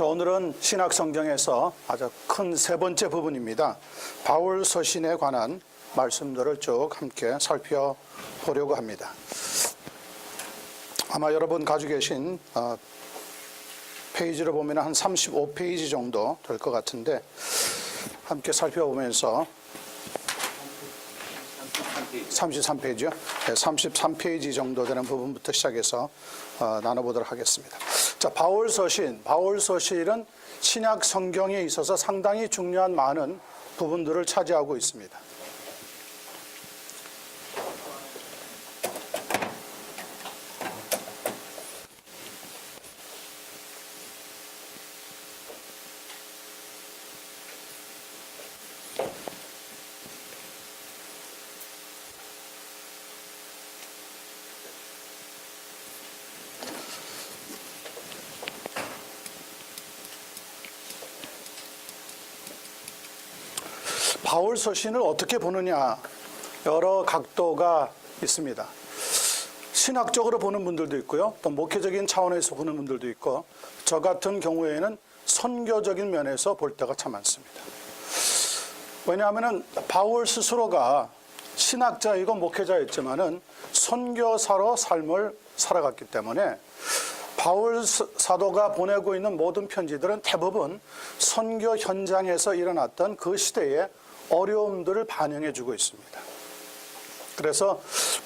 자, 오늘은 신약성경에서 아주 큰 세 번째 부분입니다. 바울 서신에 관한 말씀들을 쭉 함께 살펴보려고 합니다. 아마 여러분 가지고 계신 페이지를 보면 한 35페이지 정도 될 것 같은데 함께 살펴보면서 33페이지요? 네, 33페이지 정도 되는 부분부터 시작해서 나눠보도록 하겠습니다. 자, 바울 서신은 신약 성경에 있어서 상당히 중요한 많은 부분들을 차지하고 있습니다. 바울 서신을 어떻게 보느냐, 여러 각도가 있습니다. 신학적으로 보는 분들도 있고요, 또 목회적인 차원에서 보는 분들도 있고, 저 같은 경우에는 선교적인 면에서 볼 때가 참 많습니다. 왜냐하면 바울 스스로가 신학자이고 목회자였지만은 선교사로 삶을 살아갔기 때문에 바울 사도가 보내고 있는 모든 편지들은 대부분 선교 현장에서 일어났던 그 시대의 어려움들을 반영해 주고 있습니다. 그래서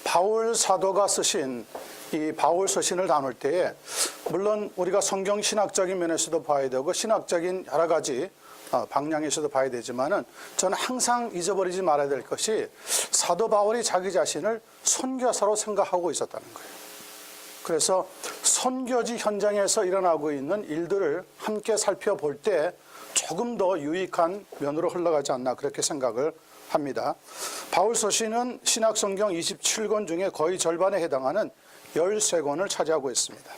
바울 사도가 쓰신 이 바울 서신을 나눌 때에 물론 우리가 성경 신학적인 면에서도 봐야 되고 신학적인 여러 가지 방향에서도 봐야 되지만은 저는 항상 잊어버리지 말아야 될 것이 사도 바울이 자기 자신을 선교사로 생각하고 있었다는 거예요. 그래서 선교지 현장에서 일어나고 있는 일들을 함께 살펴볼 때 조금 더 유익한 면으로 흘러가지 않나 그렇게 생각을 합니다. 바울 서신은 신약 성경 27권 중에 거의 절반에 해당하는 13권을 차지하고 있습니다.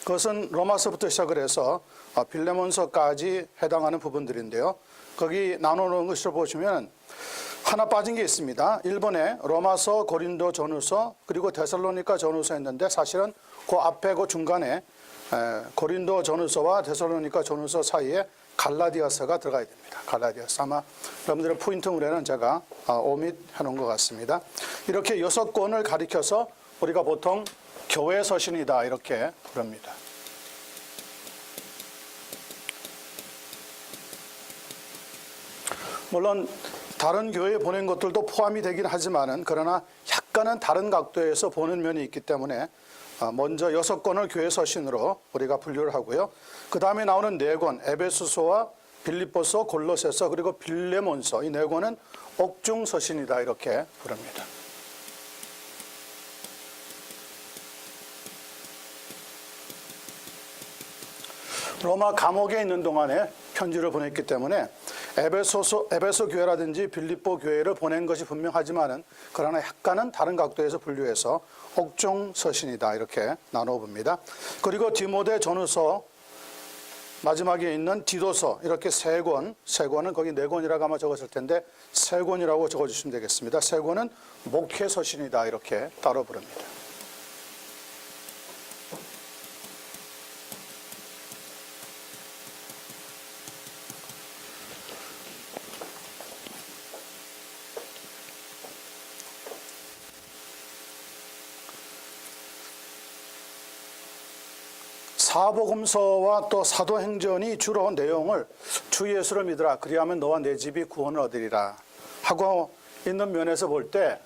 그것은 로마서부터 시작을 해서 빌레몬서까지 해당하는 부분들인데요. 거기 나눠놓은 것을 보시면 하나 빠진 게 있습니다. 1번에 로마서, 고린도 전후서, 그리고 데살로니가 전후서 했는데 사실은 그 앞에 그 중간에 고린도 전후서와 데살로니가 전후서 사이에 갈라디아서가 들어가야 됩니다. 갈라디아서. 아마 여러분들의 포인트물에는 제가 오밋 해놓은 것 같습니다. 이렇게 6권을 가리켜서 우리가 보통 교회 서신이다 이렇게 부릅니다. 물론 다른 교회에 보낸 것들도 포함이 되긴 하지만은 그러나 약간은 다른 각도에서 보는 면이 있기 때문에 먼저 6권을 교회 서신으로 우리가 분류를 하고요. 그 다음에 나오는 4권, 에베소서와 빌립보서, 골로새서, 그리고 빌레몬서, 이 4권은 옥중 서신이다 이렇게 부릅니다. 로마 감옥에 있는 동안에 편지를 보냈기 때문에 에베소 교회라든지 빌립보 교회를 보낸 것이 분명하지만은 그러나 약간은 다른 각도에서 분류해서 옥중 서신이다 이렇게 나눠봅니다. 그리고 디모데 전후서 마지막에 있는 디도서 이렇게 3권은 거기 4권이라고 아마 적었을 텐데 3권이라고 적어주시면 되겠습니다. 3권은 목회 서신이다 이렇게 따로 부릅니다. 사복음서와 또 사도행전이 주로 내용을 주 예수를 믿으라 그리하면 너와 내 집이 구원을 얻으리라 하고 있는 면에서 볼 때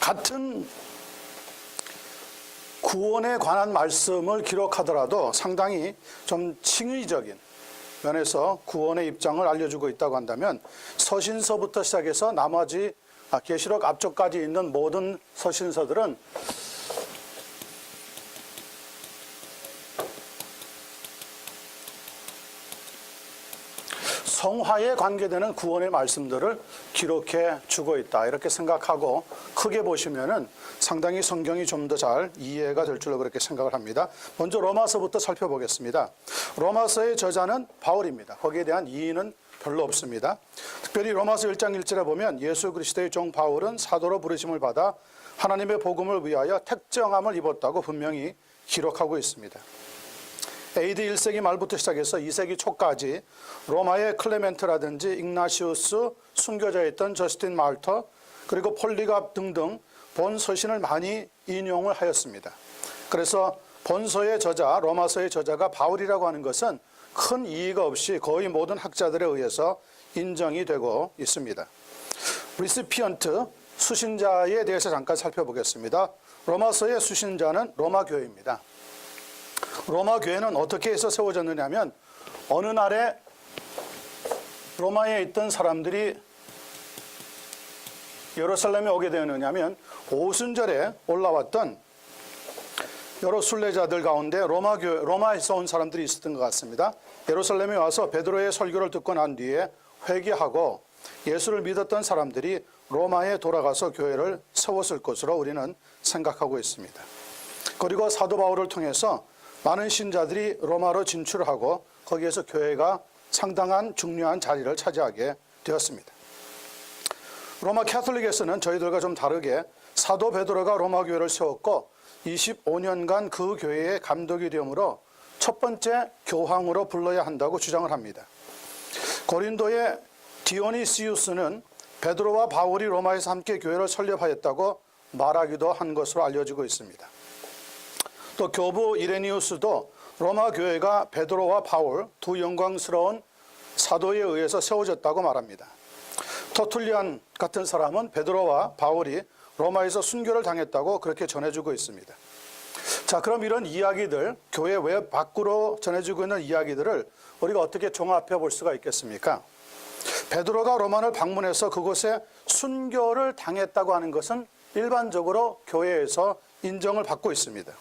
같은 구원에 관한 말씀을 기록하더라도 상당히 좀 칭의적인 면에서 구원의 입장을 알려주고 있다고 한다면 서신서부터 시작해서 나머지 계시록 앞쪽까지 있는 모든 서신서들은 성화에 관계되는 구원의 말씀들을 기록해 주고 있다, 이렇게 생각하고 크게 보시면은 상당히 성경이 좀 더 잘 이해가 될 줄로 그렇게 생각을 합니다. 먼저 로마서부터 살펴보겠습니다. 로마서의 저자는 바울입니다. 거기에 대한 이의는 별로 없습니다. 특별히 로마서 1장 1절에 보면 예수 그리스도의 종 바울은 사도로 부르심을 받아 하나님의 복음을 위하여 택정함을 입었다고 분명히 기록하고 있습니다. AD 1세기 말부터 시작해서 2세기 초까지 로마의 클레멘트라든지 ig나시우스, 순교자였던 저스틴 말터, 그리고 폴리갑 등등 본서신을 많이 인용을 하였습니다. 그래서 본서의 저자, 로마서의 저자가 바울이라고 하는 것은 큰 이의가 없이 거의 모든 학자들에 의해서 인정이 되고 있습니다. 리시피언트, 수신자에 대해서 잠깐 살펴보겠습니다. 로마서의 수신자는 로마 교회입니다. 로마 교회는 어떻게 해서 세워졌느냐 하면 어느 날에 로마에 있던 사람들이 예루살렘에 오게 되었느냐 하면 오순절에 올라왔던 여러 순례자들 가운데 로마에서 온 사람들이 있었던 것 같습니다. 예루살렘에 와서 베드로의 설교를 듣고 난 뒤에 회개하고 예수를 믿었던 사람들이 로마에 돌아가서 교회를 세웠을 것으로 우리는 생각하고 있습니다. 그리고 사도 바울을 통해서 많은 신자들이 로마로 진출하고 거기에서 교회가 상당한 중요한 자리를 차지하게 되었습니다. 로마 캐톨릭에서는 저희들과 좀 다르게 사도 베드로가 로마 교회를 세웠고 25년간 그 교회의 감독이 되므로 첫 번째 교황으로 불러야 한다고 주장을 합니다. 고린도의 디오니시우스는 베드로와 바울이 로마에서 함께 교회를 설립하였다고 말하기도 한 것으로 알려지고 있습니다. 또 교부 이레니우스도 로마 교회가 베드로와 바울 두 영광스러운 사도에 의해서 세워졌다고 말합니다. 터툴리안 같은 사람은 베드로와 바울이 로마에서 순교를 당했다고 그렇게 전해주고 있습니다. 자, 그럼 이런 이야기들, 교회 외 밖으로 전해지고 있는 이야기들을 우리가 어떻게 종합해 볼 수가 있겠습니까? 베드로가 로마를 방문해서 그곳에 순교를 당했다고 하는 것은 일반적으로 교회에서 인정을 받고 있습니다.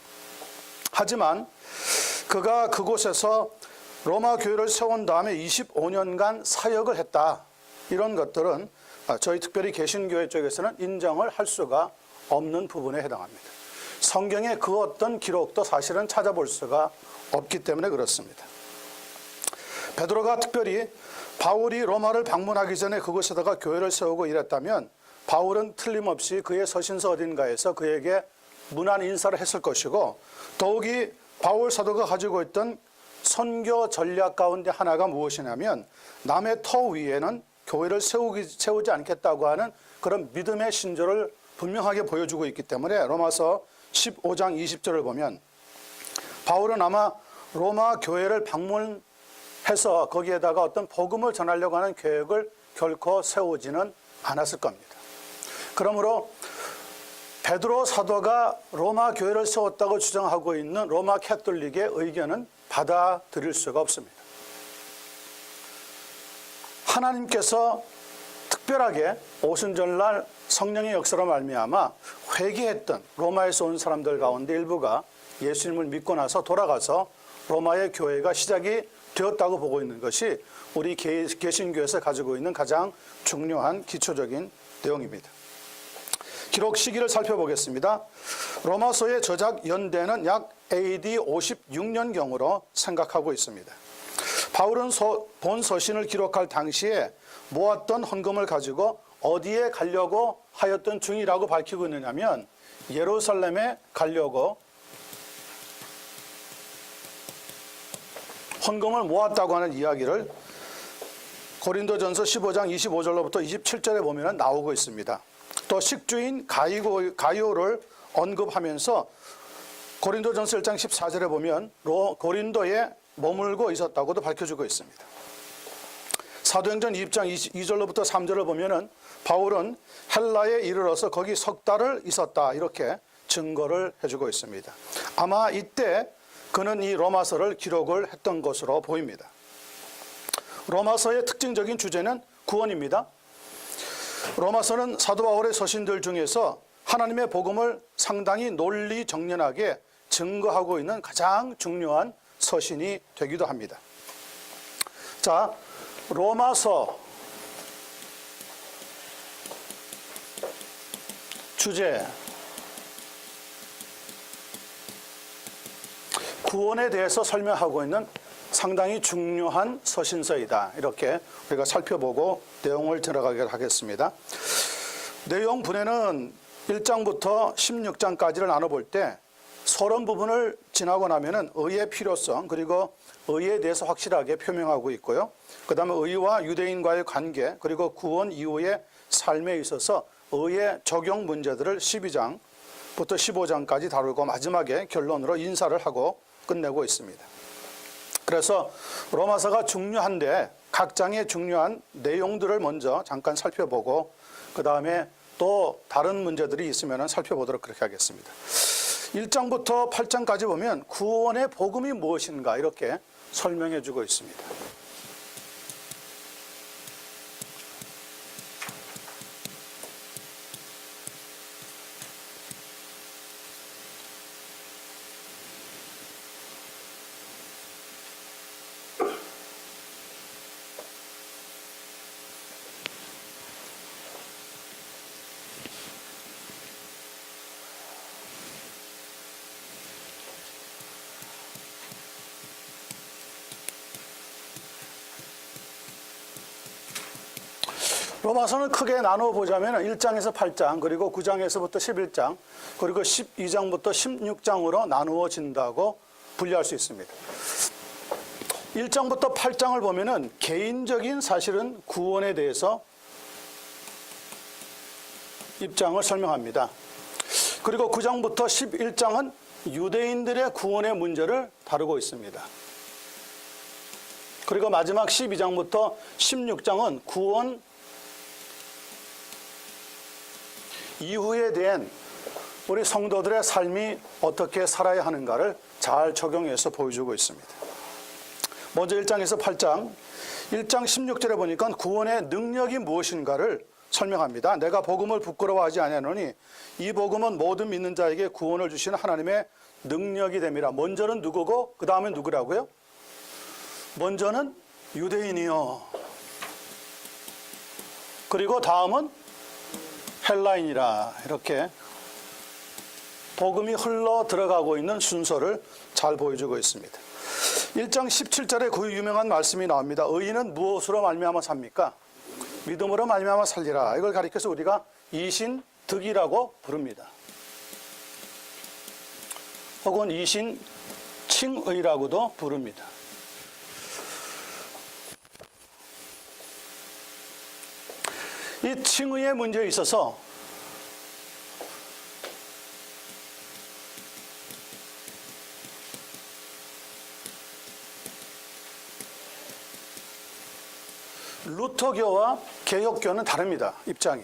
하지만 그가 그곳에서 로마 교회를 세운 다음에 25년간 사역을 했다, 이런 것들은 저희 특별히 개신교회 쪽에서는 인정을 할 수가 없는 부분에 해당합니다. 성경의 그 어떤 기록도 사실은 찾아볼 수가 없기 때문에 그렇습니다. 베드로가 특별히 바울이 로마를 방문하기 전에 그곳에다가 교회를 세우고 이랬다면 바울은 틀림없이 그의 서신서 어딘가에서 그에게 문안 인사를 했을 것이고, 더욱이 바울 사도가 가지고 있던 선교 전략 가운데 하나가 무엇이냐면 남의 터 위에는 교회를 세우지 않겠다고 하는 그런 믿음의 신조를 분명하게 보여주고 있기 때문에 로마서 15장 20절을 보면 바울은 아마 로마 교회를 방문해서 거기에다가 어떤 복음을 전하려고 하는 계획을 결코 세우지는 않았을 겁니다. 그러므로 베드로 사도가 로마 교회를 세웠다고 주장하고 있는 로마 캐톨릭의 의견은 받아들일 수가 없습니다. 하나님께서 특별하게 오순절날 성령의 역사로 말미암아 회개했던 로마에서 온 사람들 가운데 일부가 예수님을 믿고 나서 돌아가서 로마의 교회가 시작이 되었다고 보고 있는 것이 우리 개신교에서 가지고 있는 가장 중요한 기초적인 내용입니다. 기록 시기를 살펴보겠습니다. 로마서의 저작 연대는 약 AD 56년경으로 생각하고 있습니다. 바울은 본 서신을 기록할 당시에 모았던 헌금을 가지고 어디에 가려고 하였던 중이라고 밝히고 있느냐면 예루살렘에 가려고 헌금을 모았다고 하는 이야기를 고린도전서 15장 25절로부터 27절에 보면 나오고 있습니다. 또 식주인 가이오를 언급하면서 고린도전서 1장 14절에 보면 고린도에 머물고 있었다고도 밝혀주고 있습니다. 사도행전 2장 2절로부터 3절을 보면 바울은 헬라에 이르러서 거기 석 달을 있었다, 이렇게 증거를 해주고 있습니다. 아마 이때 그는 이 로마서를 기록을 했던 것으로 보입니다. 로마서의 특징적인 주제는 구원입니다. 로마서는 사도 바울의 서신들 중에서 하나님의 복음을 상당히 논리정연하게 증거하고 있는 가장 중요한 서신이 되기도 합니다. 자, 로마서 주제 구원에 대해서 설명하고 있는 상당히 중요한 서신서이다. 이렇게 우리가 살펴보고 내용을 들어가게 하겠습니다. 내용 분해는 1장부터 16장까지를 나눠볼 때 서론 부분을 지나고 나면은 의의 필요성 그리고 의에 대해서 확실하게 표명하고 있고요. 그 다음에 의와 유대인과의 관계 그리고 구원 이후의 삶에 있어서 의의 적용 문제들을 12장부터 15장까지 다루고 마지막에 결론으로 인사를 하고 끝내고 있습니다. 그래서 로마서가 중요한데 각 장의 중요한 내용들을 먼저 잠깐 살펴보고 그 다음에 또 다른 문제들이 있으면 살펴보도록 그렇게 하겠습니다. 1장부터 8장까지 보면 구원의 복음이 무엇인가 이렇게 설명해 주고 있습니다. 로마서는 크게 나누어 보자면 1장에서 8장 그리고 9장에서부터 11장 그리고 12장부터 16장으로 나누어진다고 분류할 수 있습니다. 1장부터 8장을 보면은 개인적인 사실은 구원에 대해서 입장을 설명합니다. 그리고 9장부터 11장은 유대인들의 구원의 문제를 다루고 있습니다. 그리고 마지막 12장부터 16장은 구원 이후에 대한 우리 성도들의 삶이 어떻게 살아야 하는가를 잘 적용해서 보여주고 있습니다. 먼저 1장에서 8장 1장 16절에 보니까 구원의 능력이 무엇인가를 설명합니다. 내가 복음을 부끄러워하지 아니하노니 이 복음은 모든 믿는 자에게 구원을 주시는 하나님의 능력이 됨이라. 먼저는 누구고 그 다음에 누구라고요? 먼저는 유대인이요. 그리고 다음은 헬라인이라. 이렇게 복음이 흘러 들어가고 있는 순서를 잘 보여주고 있습니다. 1장 17절에 그 유명한 말씀이 나옵니다. 의인은 무엇으로 말미암아 삽니까? 믿음으로 말미암아 살리라. 이걸 가리켜서 우리가 이신득이라고 부릅니다. 혹은 이신칭의라고도 부릅니다. 이 칭의의 문제에 있어서 루터교와 개혁교는 다릅니다. 입장이.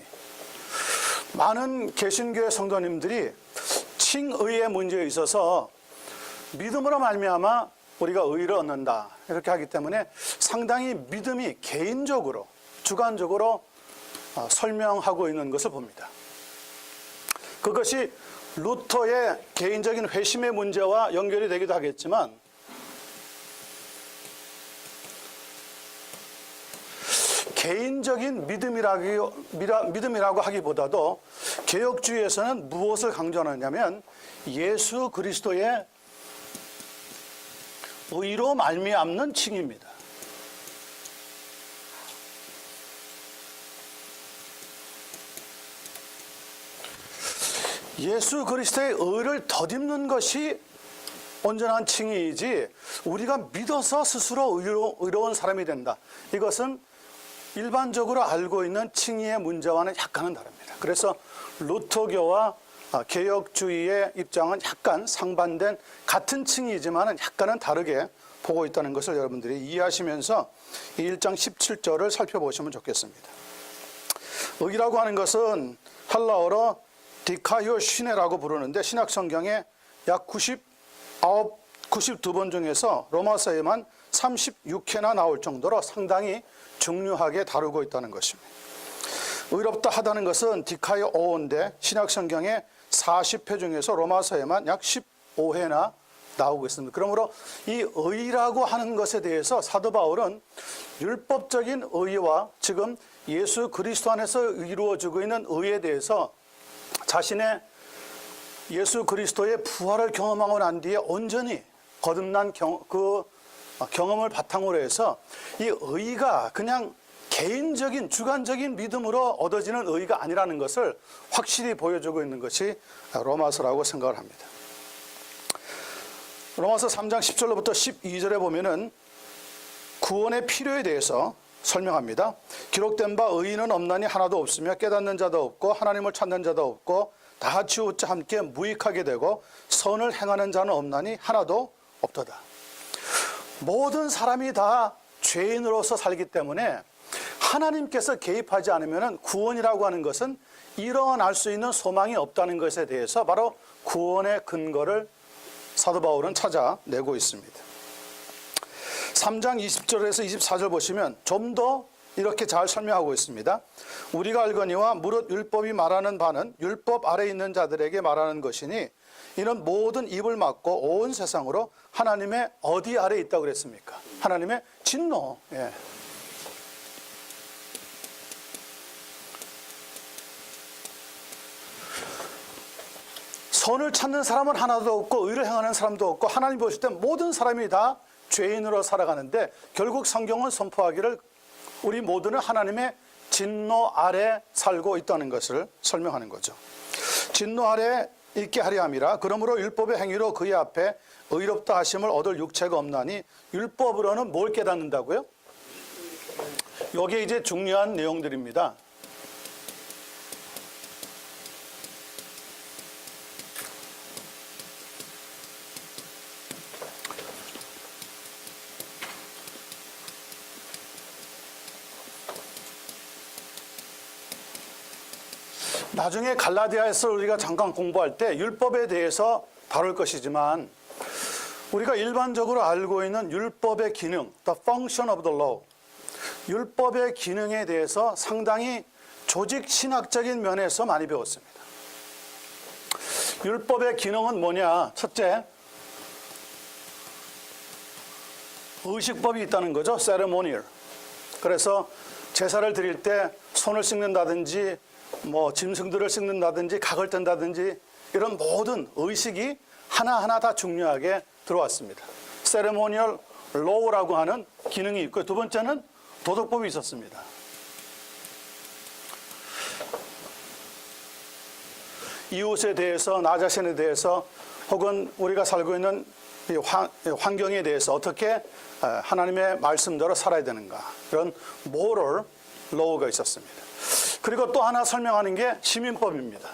많은 개신교의 성도님들이 칭의의 문제에 있어서 믿음으로 말미암아 우리가 의를 얻는다 이렇게 하기 때문에 상당히 믿음이 개인적으로 주관적으로 설명하고 있는 것을 봅니다. 그것이 루터의 개인적인 회심의 문제와 연결이 되기도 하겠지만 개인적인 믿음이라고 하기보다도 개혁주의에서는 무엇을 강조하느냐면 예수 그리스도의 의로 말미암는 칭입니다. 예수 그리스도의 의를 덧입는 것이 온전한 칭의이지 우리가 믿어서 스스로 의로운 사람이 된다. 이것은 일반적으로 알고 있는 칭의의 문제와는 약간은 다릅니다. 그래서 루터교와 개혁주의의 입장은 약간 상반된 같은 칭의이지만 약간은 다르게 보고 있다는 것을 여러분들이 이해하시면서 1장 17절을 살펴보시면 좋겠습니다. 의라고 하는 것은 헬라어로 디카요 시네라고 부르는데 신약 성경에 약 92번 중에서 로마서에만 36회나 나올 정도로 상당히 중요하게 다루고 있다는 것입니다. 의롭다 하다는 것은 디카요 오인데 신약 성경에 40회 중에서 로마서에만 약 15회나 나오고 있습니다. 그러므로 이 의라고 하는 것에 대해서 사도 바울은 율법적인 의와 지금 예수 그리스도 안에서 이루어지고 있는 의에 대해서 자신의 예수 그리스도의 부활을 경험하고 난 뒤에 온전히 거듭난 그 경험을 바탕으로 해서 이 의가 그냥 개인적인 주관적인 믿음으로 얻어지는 의가 아니라는 것을 확실히 보여주고 있는 것이 로마서라고 생각을 합니다. 로마서 3장 10절로부터 12절에 보면은 구원의 필요에 대해서 설명합니다. 기록된 바 의인은 없나니 하나도 없으며 깨닫는 자도 없고 하나님을 찾는 자도 없고 다 지우자 함께 무익하게 되고 선을 행하는 자는 없나니 하나도 없도다. 모든 사람이 다 죄인으로서 살기 때문에 하나님께서 개입하지 않으면 구원이라고 하는 것은 일어날 수 있는 소망이 없다는 것에 대해서 바로 구원의 근거를 사도 바울은 찾아내고 있습니다. 3장 20절에서 24절 보시면 좀 더 이렇게 잘 설명하고 있습니다. 우리가 알거니와 무릇 율법이 말하는 바는 율법 아래 있는 자들에게 말하는 것이니 이는 모든 입을 막고 온 세상으로 하나님의 어디 아래 있다고 그랬습니까? 하나님의 진노. 선을 찾는 사람은 하나도 없고 의를 행하는 사람도 없고 하나님 보실 때 모든 사람이 다 죄인으로 살아가는데 결국 성경은 선포하기를 우리 모두는 하나님의 진노 아래 살고 있다는 것을 설명하는 거죠. 진노 아래 있게 하려 함이라. 그러므로 율법의 행위로 그의 앞에 의롭다 하심을 얻을 육체가 없나니 율법으로는 뭘 깨닫는다고요? 여기에 이제 중요한 내용들입니다. 나중에 갈라디아에서 우리가 잠깐 공부할 때 율법에 대해서 다룰 것이지만 우리가 일반적으로 알고 있는 율법의 기능, the function of the law, 율법의 기능에 대해서 상당히 조직 신학적인 면에서 많이 배웠습니다. 율법의 기능은 뭐냐? 첫째, 의식법이 있다는 거죠. ceremonial. 그래서 제사를 드릴 때 손을 씻는다든지 짐승들을 씻는다든지 각을 뜬다든지 이런 모든 의식이 하나하나 다 중요하게 들어왔습니다. 세레모니얼 로우라고 하는 기능이 있고 두 번째는 도덕법이 있었습니다. 이웃에 대해서 나 자신에 대해서 혹은 우리가 살고 있는 환경에 대해서 어떻게 하나님의 말씀대로 살아야 되는가 이런 moral law가 있었습니다. 그리고 또 하나 설명하는 게 시민법입니다.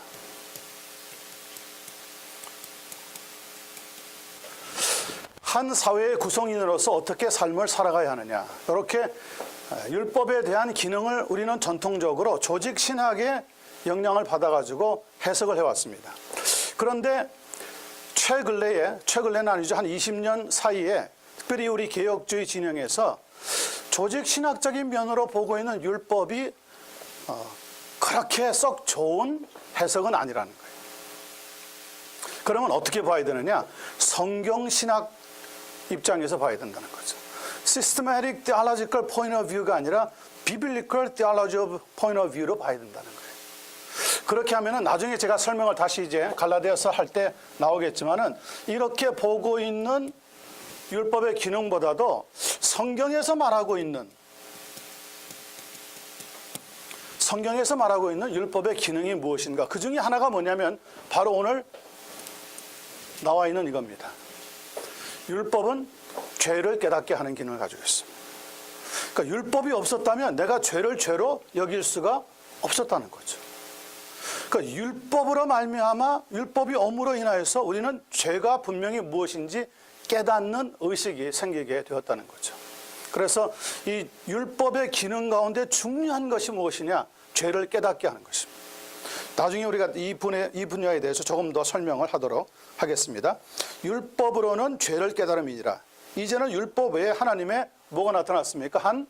한 사회의 구성인으로서 어떻게 삶을 살아가야 하느냐. 이렇게 율법에 대한 기능을 우리는 전통적으로 조직 신학의 영향을 받아가지고 해석을 해왔습니다. 그런데 최근래는 아니죠. 한 20년 사이에 특별히 우리 개혁주의 진영에서 조직 신학적인 면으로 보고 있는 율법이 그렇게 썩 좋은 해석은 아니라는 거예요. 그러면 어떻게 봐야 되느냐? 성경신학 입장에서 봐야 된다는 거죠. Systematic Theological Point of View가 아니라 Biblical Theology Point of View로 봐야 된다는 거예요. 그렇게 하면은 나중에 제가 설명을 다시 이제 갈라디아서 할 때 나오겠지만은 이렇게 보고 있는 율법의 기능보다도 성경에서 말하고 있는 율법의 기능이 무엇인가? 그 중에 하나가 뭐냐면 바로 오늘 나와 있는 이겁니다. 율법은 죄를 깨닫게 하는 기능을 가지고 있습니다. 그러니까 율법이 없었다면 내가 죄를 죄로 여길 수가 없었다는 거죠. 그러니까 율법으로 말미암아 율법이 엄으로 인하여서 우리는 죄가 분명히 무엇인지 깨닫는 의식이 생기게 되었다는 거죠. 그래서 이 율법의 기능 가운데 중요한 것이 무엇이냐? 죄를 깨닫게 하는 것입니다. 나중에 우리가 이 분야에 대해서 조금 더 설명을 하도록 하겠습니다. 율법으로는 죄를 깨달음이니라. 이제는 율법 외에 하나님의 뭐가 나타났습니까? 한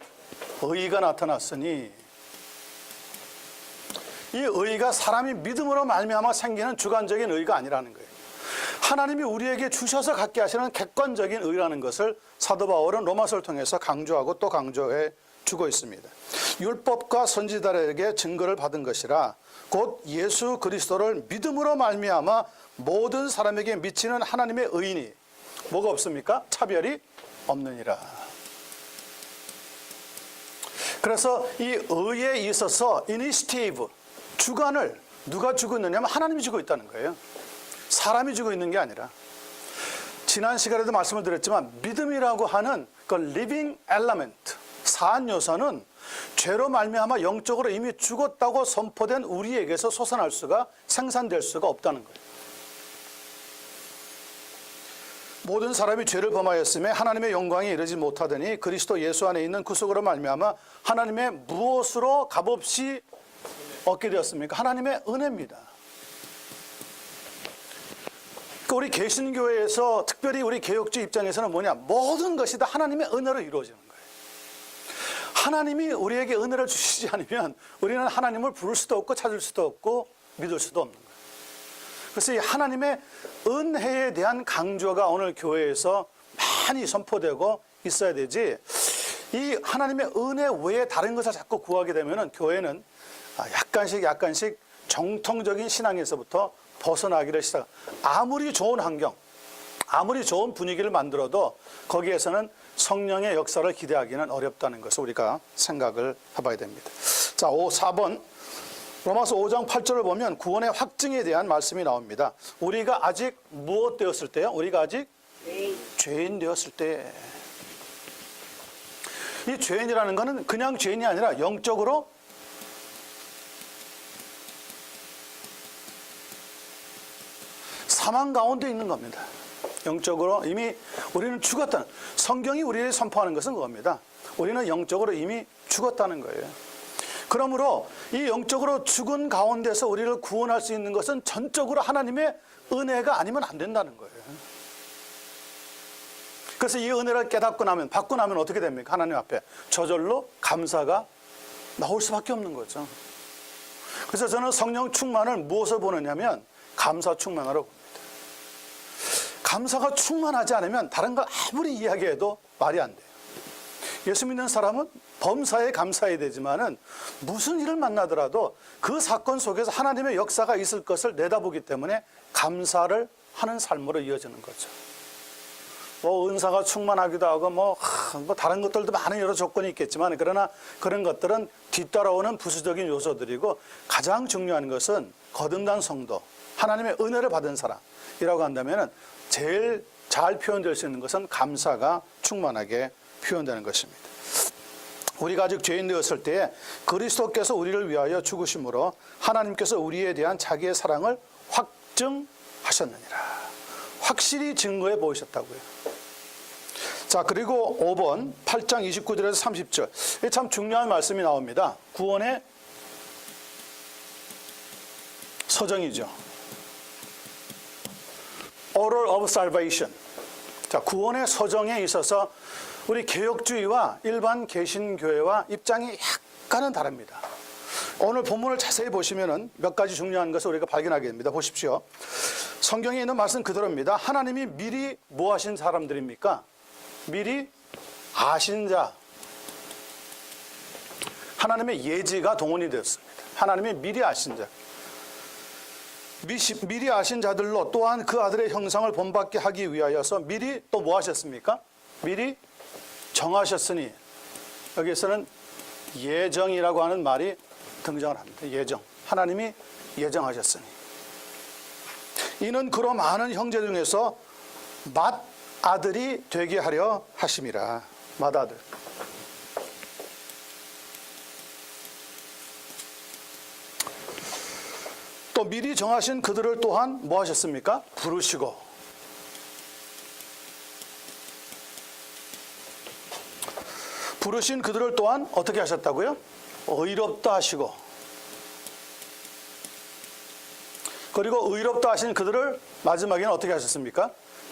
의가 나타났으니 이 의가 사람이 믿음으로 말미암아 생기는 주관적인 의가 아니라는 거예요. 하나님이 우리에게 주셔서 갖게 하시는 객관적인 의라는 것을 사도 바울은 로마서를 통해서 강조하고 또 강조해 주고 있습니다. 율법과 선지자들에게 증거를 받은 것이라 곧 예수 그리스도를 믿음으로 말미암아 모든 사람에게 미치는 하나님의 의인이 뭐가 없습니까? 차별이 없느니라. 그래서 이 의에 있어서 이니시티브, 주관을 누가 쥐고 있느냐면 하나님이 쥐고 있다는 거예요. 사람이 쥐고 있는 게 아니라. 지난 시간에도 말씀을 드렸지만 믿음이라고 하는 그 리빙 엘리먼트, 사한 요소는 죄로 말미암아 영적으로 이미 죽었다고 선포된 우리에게서 솟아날 수가, 생산될 수가 없다는 거예요. 모든 사람이 죄를 범하였음에 하나님의 영광에 이르지 못하더니 그리스도 예수 안에 있는 구속으로 말미암아 하나님의 무엇으로 값없이 얻게 되었습니까? 하나님의 은혜입니다. 그러니까 우리 개신교회에서 특별히 우리 개혁주 입장에서는 뭐냐? 모든 것이 다 하나님의 은혜로 이루어지는 거예요. 하나님이 우리에게 은혜를 주시지 않으면 우리는 하나님을 부를 수도 없고 찾을 수도 없고 믿을 수도 없는 거예요. 그래서 이 하나님의 은혜에 대한 강조가 오늘 교회에서 많이 선포되고 있어야 되지, 이 하나님의 은혜 외에 다른 것을 자꾸 구하게 되면 교회는 약간씩 정통적인 신앙에서부터 벗어나기를 시작. 아무리 좋은 환경, 아무리 좋은 분위기를 만들어도 거기에서는 성령의 역사를 기대하기는 어렵다는 것을 우리가 생각을 해봐야 됩니다. 자, 4번 로마서 5장 8절을 보면 구원의 확증에 대한 말씀이 나옵니다. 우리가 아직 무엇 되었을 때요? 우리가 아직 죄인 되었을 때. 이 죄인이라는 것은 그냥 죄인이 아니라 영적으로 사망 가운데 있는 겁니다. 영적으로 이미 우리는 죽었다는, 성경이 우리를 선포하는 것은 그겁니다. 우리는 영적으로 이미 죽었다는 거예요. 그러므로 이 영적으로 죽은 가운데서 우리를 구원할 수 있는 것은 전적으로 하나님의 은혜가 아니면 안 된다는 거예요. 그래서 이 은혜를 깨닫고 나면, 받고 나면 어떻게 됩니까? 하나님 앞에 저절로 감사가 나올 수밖에 없는 거죠. 그래서 저는 성령 충만을 무엇을 보느냐면 감사 충만으로 봅니다. 감사가 충만하지 않으면 다른 걸 아무리 이야기해도 말이 안 돼요. 예수 믿는 사람은 범사에 감사해야 되지만은 무슨 일을 만나더라도 그 사건 속에서 하나님의 역사가 있을 것을 내다보기 때문에 감사를 하는 삶으로 이어지는 거죠. 뭐 은사가 충만하기도 하고 뭐 다른 것들도 많은 여러 조건이 있겠지만, 그러나 그런 것들은 뒤따라오는 부수적인 요소들이고 가장 중요한 것은 거듭난 성도, 하나님의 은혜를 받은 사람이라고 한다면은 제일 잘 표현될 수 있는 것은 감사가 충만하게 표현되는 것입니다. 우리가 아직 죄인 되었을 때에 그리스도께서 우리를 위하여 죽으심으로 하나님께서 우리에 대한 자기의 사랑을 확증하셨느니라. 확실히 증거해 보이셨다고요. 자, 그리고 5번 8장 29절에서 30절, 이게 참 중요한 말씀이 나옵니다. 구원의 서정이죠. Order of Salvation. 자, 구원의 서정에 있어서 우리 개혁주의와 일반 개신교회와 입장이 약간은 다릅니다. 오늘 본문을 자세히 보시면은 몇 가지 중요한 것을 우리가 발견하게 됩니다. 보십시오. 성경에 있는 말씀 그대로입니다. 하나님이 미리 뭐 하신 사람들입니까? 미리 아신 자. 하나님의 예지가 동원이 되었습니다. 하나님이 미리 아신 자. 미리 아신 자들로 또한 그 아들의 형상을 본받게 하기 위하여서 미리 또 뭐 하셨습니까? 미리 정하셨으니, 여기에서는 예정이라고 하는 말이 등장을 합니다. 예정. 하나님이 예정하셨으니. 이는 그로 많은 형제 중에서 맏아들이 되게 하려 하심이라. 맏아들. 또 미리 정하신 그들을 또한 뭐 하셨습니까? 부르시고. 부르신 그들을 또한 어떻게 하셨다고요? 의롭다 하시고. 그리고 의롭다 하신 그들을 마지막에는 어떻게 하셨습니까?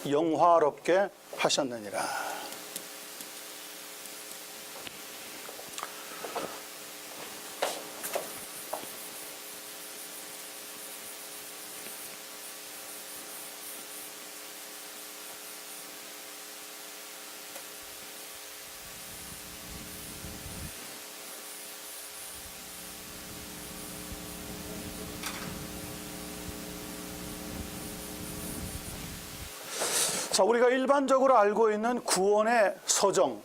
영화롭게 하셨느니라. 자, 우리가 일반적으로 알고 있는 구원의 서정,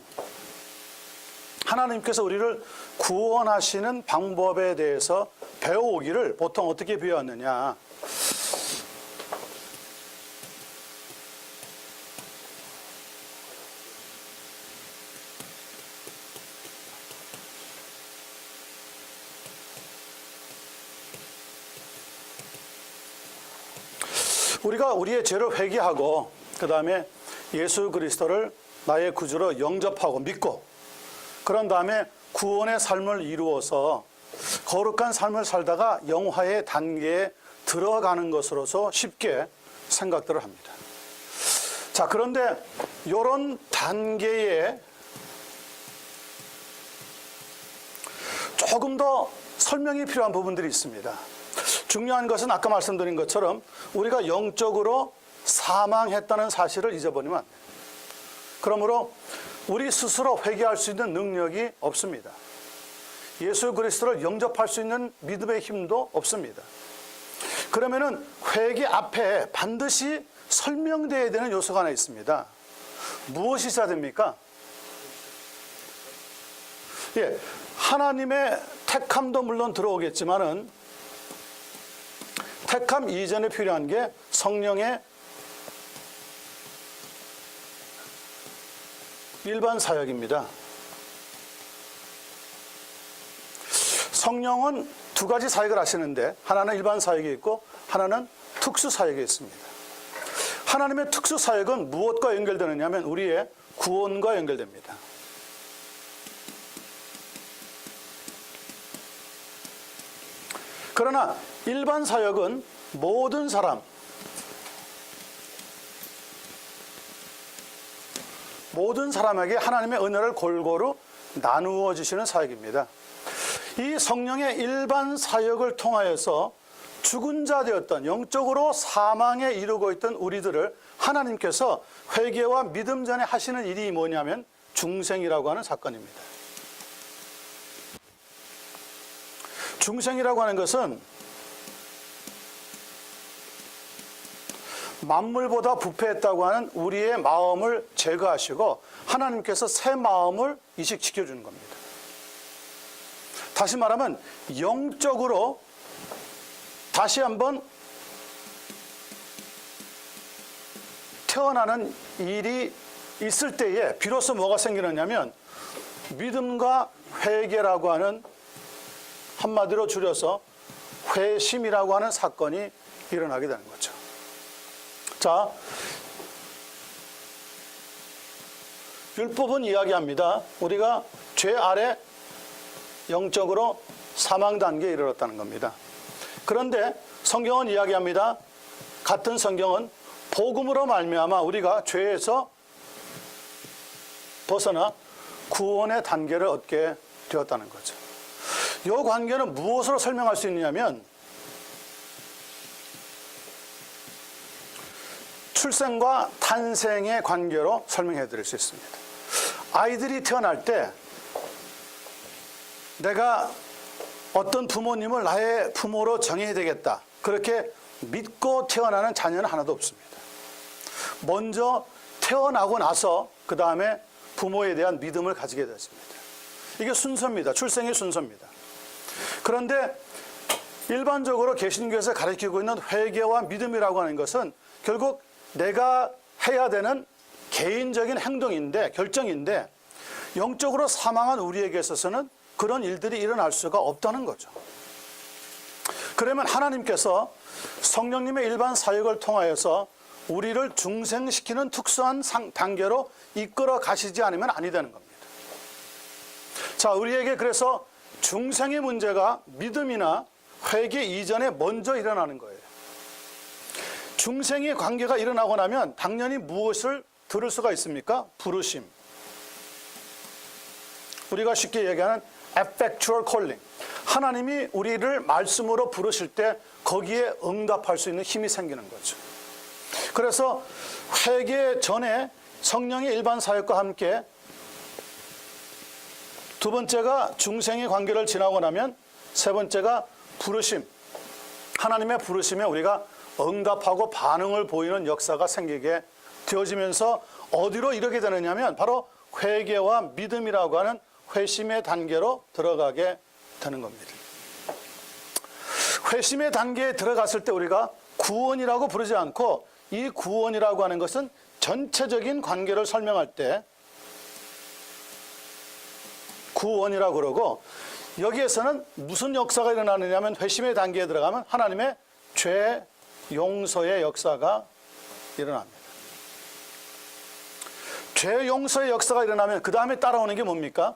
하나님께서 우리를 구원하시는 방법에 대해서 배워오기를 보통 어떻게 배웠느냐. 우리가 우리의 죄를 회개하고 그 다음에 예수 그리스도를 나의 구주로 영접하고 믿고 그런 다음에 구원의 삶을 이루어서 거룩한 삶을 살다가 영화의 단계에 들어가는 것으로서 쉽게 생각들을 합니다. 자, 그런데 이런 단계에 조금 더 설명이 필요한 부분들이 있습니다. 중요한 것은 아까 말씀드린 것처럼 우리가 영적으로 사망했다는 사실을 잊어버리면 안 돼요. 그러므로 우리 스스로 회개할 수 있는 능력이 없습니다. 예수 그리스도를 영접할 수 있는 믿음의 힘도 없습니다. 그러면은 회개 앞에 반드시 설명되어야 되는 요소가 하나 있습니다. 무엇이 있어야 됩니까? 예, 하나님의 택함도 물론 들어오겠지만은 택함 이전에 필요한 게 성령의 일반 사역입니다. 성령은 두 가지 사역을 하시는데 하나는 일반 사역이 있고 하나는 특수 사역이 있습니다. 하나님의 특수 사역은 무엇과 연결되느냐 하면 우리의 구원과 연결됩니다. 그러나 일반 사역은 모든 사람에게 하나님의 은혜를 골고루 나누어 주시는 사역입니다. 이 성령의 일반 사역을 통하여서 죽은 자 되었던 영적으로 사망에 이르고 있던 우리들을 하나님께서 회개와 믿음 전에 하시는 일이 뭐냐면 중생이라고 하는 사건입니다. 중생이라고 하는 것은 만물보다 부패했다고 하는 우리의 마음을 제거하시고 하나님께서 새 마음을 이식시켜 주는 겁니다. 다시 말하면 영적으로 다시 한번 태어나는 일이 있을 때에 비로소 뭐가 생기느냐면 믿음과 회개라고 하는, 한마디로 줄여서 회심이라고 하는 사건이 일어나게 되는 거죠. 자, 율법은 이야기합니다. 우리가 죄 아래 영적으로 사망 단계에 이르렀다는 겁니다. 그런데 성경은 이야기합니다. 같은 성경은 복음으로 말미암아 우리가 죄에서 벗어나 구원의 단계를 얻게 되었다는 거죠. 이 관계는 무엇으로 설명할 수 있냐면 출생과 탄생의 관계로 설명해 드릴 수 있습니다. 아이들이 태어날 때 내가 어떤 부모님을 나의 부모로 정해야 되겠다, 그렇게 믿고 태어나는 자녀는 하나도 없습니다. 먼저 태어나고 나서 그 다음에 부모에 대한 믿음을 가지게 되었습니다. 이게 순서입니다. 출생의 순서입니다. 그런데 일반적으로 개신교에서 가르치고 있는 회개와 믿음이라고 하는 것은 결국 내가 해야 되는 개인적인 행동인데, 결정인데, 영적으로 사망한 우리에게 있어서는 그런 일들이 일어날 수가 없다는 거죠. 그러면 하나님께서 성령님의 일반 사역을 통하여서 우리를 중생시키는 특수한 단계로 이끌어 가시지 않으면 아니 되는 겁니다. 자, 우리에게 그래서 중생의 문제가 믿음이나 회개 이전에 먼저 일어나는 거예요. 중생의 관계가 일어나고 나면 당연히 무엇을 들을 수가 있습니까? 부르심. 우리가 쉽게 얘기하는 effectual calling. 하나님이 우리를 말씀으로 부르실 때 거기에 응답할 수 있는 힘이 생기는 거죠. 그래서 회개 전에 성령의 일반 사역과 함께 두 번째가 중생의 관계를 지나고 나면 세 번째가 부르심. 하나님의 부르심에 우리가 응답하고 반응을 보이는 역사가 생기게 되어지면서 어디로 이르게 되느냐면 바로 회개와 믿음이라고 하는 회심의 단계로 들어가게 되는 겁니다. 회심의 단계에 들어갔을 때 우리가 구원이라고 부르지 않고 이 구원이라고 하는 것은 전체적인 관계를 설명할 때 구원이라고 그러고, 여기에서는 무슨 역사가 일어나느냐면 회심의 단계에 들어가면 하나님의 죄 용서의 역사가 일어납니다. 죄 용서의 역사가 일어나면 그 다음에 따라오는 게 뭡니까?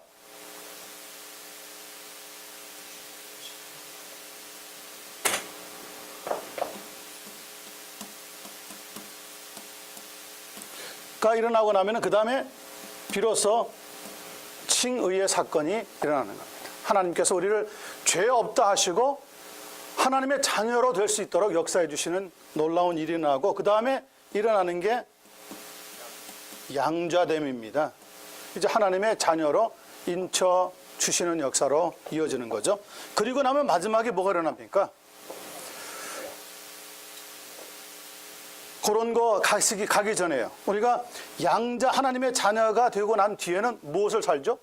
가 일어나고 나면 그 다음에 비로소 칭의의 사건이 일어나는 겁니다. 하나님께서 우리를 죄 없다 하시고 하나님의 자녀로 될 수 있도록 역사해 주시는 놀라운 일이 일어나고, 그 다음에 일어나는 게 양자됨입니다. 이제 하나님의 자녀로 인쳐 주시는 역사로 이어지는 거죠. 그리고 나면 마지막에 뭐가 일어납니까? 그런 거 가기 전에요. 우리가 양자 하나님의 자녀가 되고 난 뒤에는 무엇을 살죠?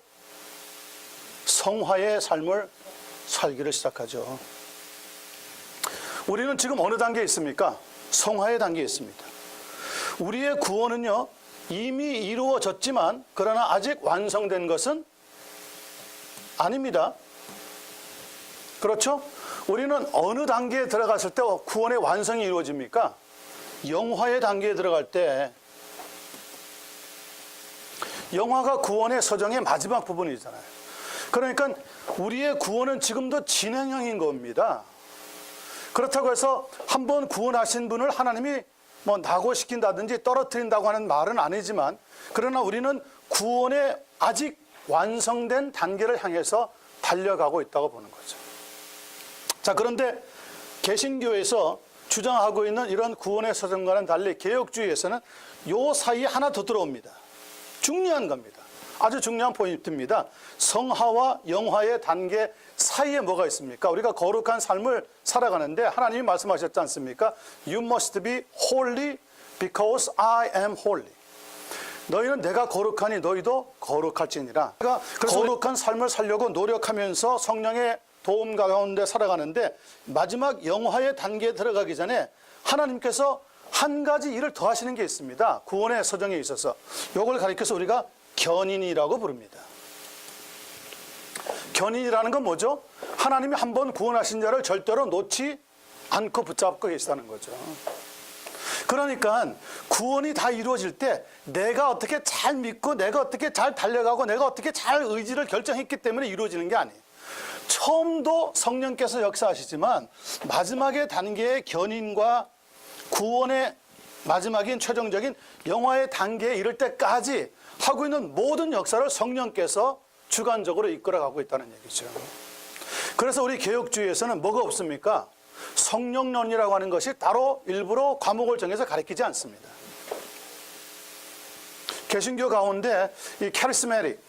성화의 삶을 살기를 시작하죠. 우리는 지금 어느 단계에 있습니까? 성화의 단계에 있습니다. 우리의 구원은요, 이미 이루어졌지만 그러나 아직 완성된 것은 아닙니다. 그렇죠? 우리는 어느 단계에 들어갔을 때 구원의 완성이 이루어집니까? 영화의 단계에 들어갈 때, 영화가 구원의 서정의 마지막 부분이잖아요. 그러니까 우리의 구원은 지금도 진행형인 겁니다. 그렇다고 해서 한번 구원하신 분을 하나님이 뭐 낙오시킨다든지 떨어뜨린다고 하는 말은 아니지만, 그러나 우리는 구원의 아직 완성된 단계를 향해서 달려가고 있다고 보는 거죠. 자, 그런데 개신교에서 주장하고 있는 이런 구원의 서정과는 달리 개혁주의에서는 요 사이에 하나 더 들어옵니다. 중요한 겁니다. 아주 중요한 포인트입니다. 성화와 영화의 단계 사이에 뭐가 있습니까? 우리가 거룩한 삶을 살아가는데 하나님이 말씀하셨지 않습니까? You must be holy because I am holy. 너희는 내가 거룩하니 너희도 거룩할지니라. 그러니까 거룩한 삶을 살려고 노력하면서 성령의 도움 가운데 살아가는데, 마지막 영화의 단계에 들어가기 전에 하나님께서 한 가지 일을 더 하시는 게 있습니다. 구원의 서정에 있어서. 이걸 가리켜서 우리가 견인이라고 부릅니다. 견인이라는 건 뭐죠? 하나님이 한번 구원하신 자를 절대로 놓지 않고 붙잡고 계시다는 거죠. 그러니까 구원이 다 이루어질 때 내가 어떻게 잘 믿고 내가 어떻게 잘 달려가고 내가 어떻게 잘 의지를 결정했기 때문에 이루어지는 게 아니에요. 처음도 성령께서 역사하시지만 마지막의 단계의 견인과 구원의 마지막인 최종적인 영화의 단계에 이를 때까지 하고 있는 모든 역사를 성령께서 주관적으로 이끌어가고 있다는 얘기죠. 그래서 우리 개혁주의에서는 뭐가 없습니까? 성령론이라고 하는 것이 따로 일부러 과목을 정해서 가르치지 않습니다. 개신교 가운데 이 카리스메틱,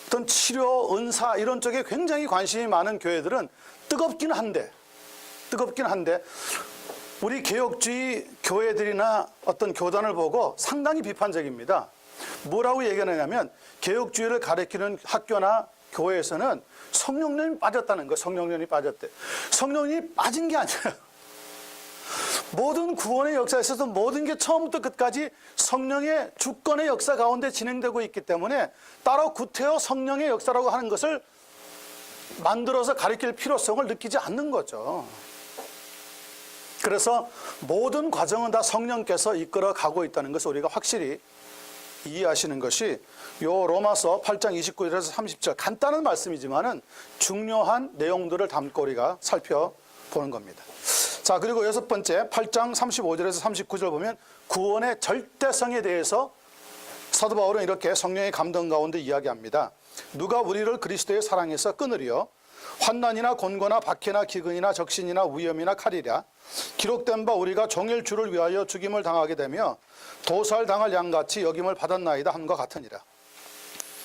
어떤 치료, 은사 이런 쪽에 굉장히 관심이 많은 교회들은 뜨겁긴 한데 우리 개혁주의 교회들이나 어떤 교단을 보고 상당히 비판적입니다. 뭐라고 얘기하느냐면 개혁주의를 가르치는 학교나 교회에서는 성령님이 빠졌다는 거. 성령님이 빠졌대. 성령님이 빠진 게 아니에요. 모든 구원의 역사에 있어서 모든 게 처음부터 끝까지 성령의 주권의 역사 가운데 진행되고 있기 때문에 따로 구태여 성령의 역사라고 하는 것을 만들어서 가르칠 필요성을 느끼지 않는 거죠. 그래서 모든 과정은 다 성령께서 이끌어 가고 있다는 것을 우리가 확실히 이해하시는 것이 요 로마서 8장 29절에서 30절 간단한 말씀이지만은 중요한 내용들을 담고 우리가 살펴보는 겁니다. 자, 그리고 여섯 번째 8장 35절에서 39절 보면 구원의 절대성에 대해서 사도 바울은 이렇게 성령의 감동 가운데 이야기합니다. 누가 우리를 그리스도의 사랑에서 끊으리요? 환난이나 곤고나 박해나 기근이나 적신이나 위험이나 칼이랴. 기록된 바 우리가 종일 주를 위하여 죽임을 당하게 되며 도살당할 양같이 여김을 받았나이다 함과 같으니라.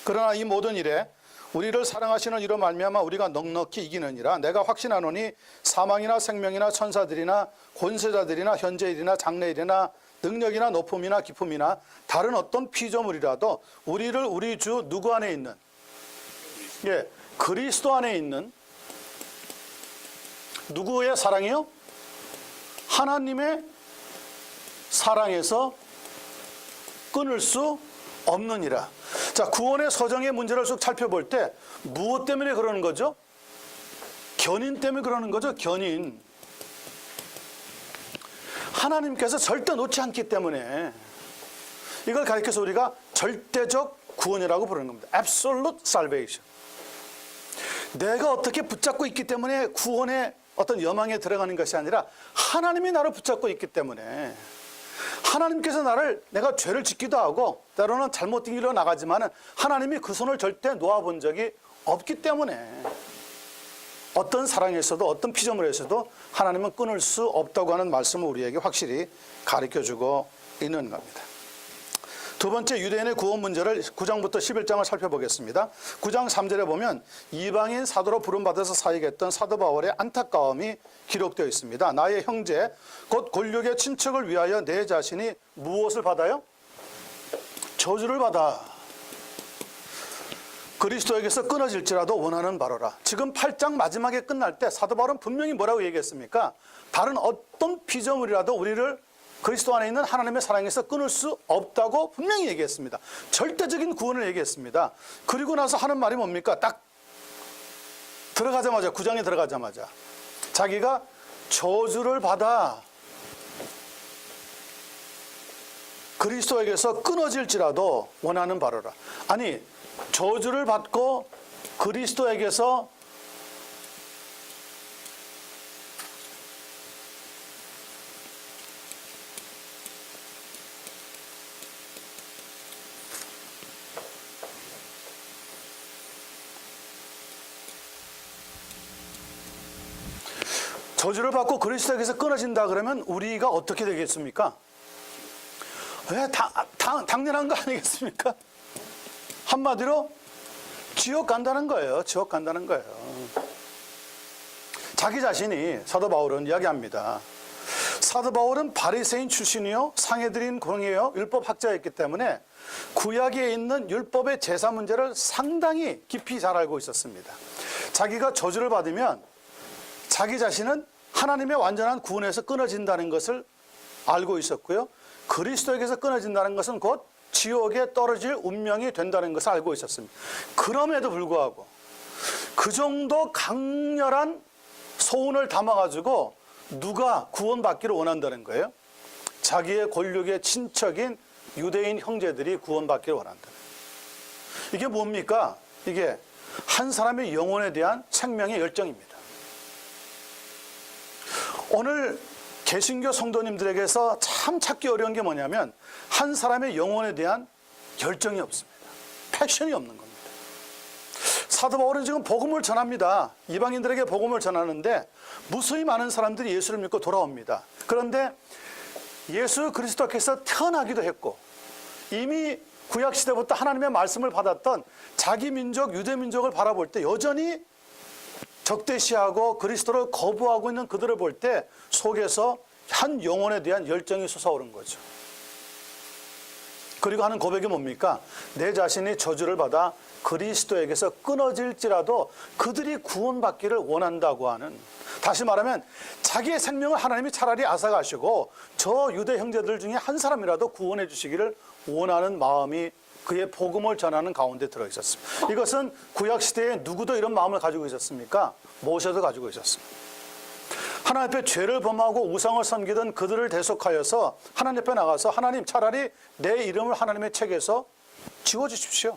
그러나 이 모든 일에 우리를 사랑하시는 이로 말미암아 우리가 넉넉히 이기느니라. 내가 확신하노니 사망이나 생명이나 천사들이나 권세자들이나 현재일이나 장래일이나 능력이나 높음이나 기쁨이나 다른 어떤 피조물이라도 우리를 우리 주 누구 안에 있는, 그리스도 안에 있는 누구의 사랑이요? 하나님의 사랑에서 끊을 수 없느니라. 자, 구원의 서정의 문제를 쭉 살펴볼 때 무엇 때문에 그러는 거죠? 견인 때문에 그러는 거죠. 견인. 하나님께서 절대 놓지 않기 때문에 이걸 가리켜서 우리가 절대적 구원이라고 부르는 겁니다. Absolute salvation. 내가 어떻게 붙잡고 있기 때문에 구원의 어떤 여망에 들어가는 것이 아니라 하나님이 나를 붙잡고 있기 때문에, 하나님께서 내가 죄를 짓기도 하고 때로는 잘못된 길로 나가지만 하나님이 그 손을 절대 놓아본 적이 없기 때문에 어떤 사랑에서도 어떤 피조물에서도 하나님은 끊을 수 없다고 하는 말씀을 우리에게 확실히 가르쳐주고 있는 겁니다. 두 번째, 유대인의 구원 문제를 9장부터 11장을 살펴보겠습니다. 9장 3절에 보면 이방인 사도로 부름받아서 사역했던 사도 바울의 안타까움이 기록되어 있습니다. 나의 형제 곧 골육의 친척을 위하여 내 자신이 무엇을 받아요? 저주를 받아 그리스도에게서 끊어질지라도 원하는 바로라. 지금 8장 마지막에 끝날 때 사도 바울은 분명히 뭐라고 얘기했습니까? 다른 어떤 피조물이라도 우리를 그리스도 안에 있는 하나님의 사랑에서 끊을 수 없다고 분명히 얘기했습니다. 절대적인 구원을 얘기했습니다. 그리고 나서 하는 말이 뭡니까? 딱 들어가자마자, 9장에 들어가자마자 자기가 저주를 받아 그리스도에게서 끊어질지라도 원하는 바로라. 아니, 저주를 받고 그리스도에게서 저주를 받고 그리스도에게서 끊어진다 그러면 우리가 어떻게 되겠습니까? 왜 당연한 거 아니겠습니까? 한마디로 지옥 간다는 거예요. 지옥 간다는 거예요. 자기 자신이, 사도 바울은 이야기합니다. 사도 바울은 바리새인 출신이요 상해드린 공이에요 율법학자였기 때문에 구약에 있는 율법의 제사 문제를 상당히 깊이 잘 알고 있었습니다. 자기가 저주를 받으면 자기 자신은 하나님의 완전한 구원에서 끊어진다는 것을 알고 있었고요. 그리스도에게서 끊어진다는 것은 곧 지옥에 떨어질 운명이 된다는 것을 알고 있었습니다. 그럼에도 불구하고 그 정도 강렬한 소원을 담아가지고 누가 구원받기를 원한다는 거예요? 자기의 권력의 친척인 유대인 형제들이 구원받기를 원한다. 이게 뭡니까? 이게 한 사람의 영혼에 대한 생명의 열정입니다. 오늘 개신교 성도님들에게서 참 찾기 어려운 게 뭐냐면 한 사람의 영혼에 대한 열정이 없습니다. 패션이 없는 겁니다. 사도 바울은 지금 복음을 전합니다. 이방인들에게 복음을 전하는데 무수히 많은 사람들이 예수를 믿고 돌아옵니다. 그런데 예수 그리스도께서 태어나기도 했고 이미 구약시대부터 하나님의 말씀을 받았던 자기 민족, 유대 민족을 바라볼 때 여전히 적대시하고 그리스도를 거부하고 있는 그들을 볼 때 속에서 한 영혼에 대한 열정이 솟아오른 거죠. 그리고 하는 고백이 뭡니까? 내 자신이 저주를 받아 그리스도에게서 끊어질지라도 그들이 구원받기를 원한다고 하는, 다시 말하면 자기의 생명을 하나님이 차라리 앗아가시고 저 유대 형제들 중에 한 사람이라도 구원해 주시기를 원하는 마음이 그의 복음을 전하는 가운데 들어있었습니다. 이것은 구약시대에 누구도 이런 마음을 가지고 있었습니까? 모세도 가지고 있었습니다. 하나님 앞에 죄를 범하고 우상을 섬기던 그들을 대속하여서 하나님 앞에 나가서 하나님 차라리 내 이름을 하나님의 책에서 지워주십시오.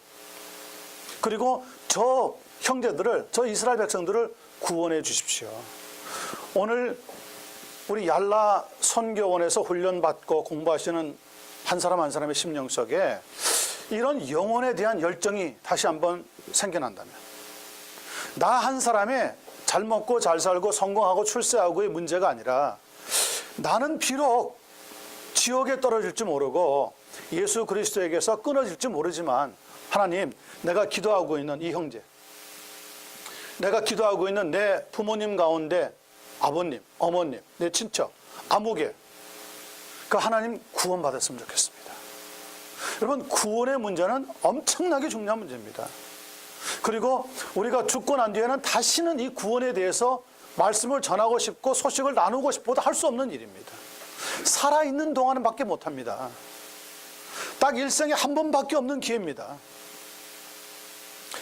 그리고 저 형제들을, 저 이스라엘 백성들을 구원해 주십시오. 오늘 우리 얄라 선교원에서 훈련받고 공부하시는 한 사람 한 사람의 심령 속에 이런 영혼에 대한 열정이 다시 한번 생겨난다면, 나 한 사람의 잘 먹고 잘 살고 성공하고 출세하고의 문제가 아니라 나는 비록 지옥에 떨어질지 모르고 예수 그리스도에게서 끊어질지 모르지만 하나님, 내가 기도하고 있는 이 형제, 내가 기도하고 있는 내 부모님 가운데 아버님, 어머님, 내 친척, 아무개, 그 하나님 구원받았으면 좋겠습니다. 여러분, 구원의 문제는 엄청나게 중요한 문제입니다. 그리고 우리가 죽고 난 뒤에는 다시는 이 구원에 대해서 말씀을 전하고 싶고 소식을 나누고 싶어도 할 수 없는 일입니다. 살아있는 동안은 밖에 못합니다. 딱 일생에 한 번밖에 없는 기회입니다.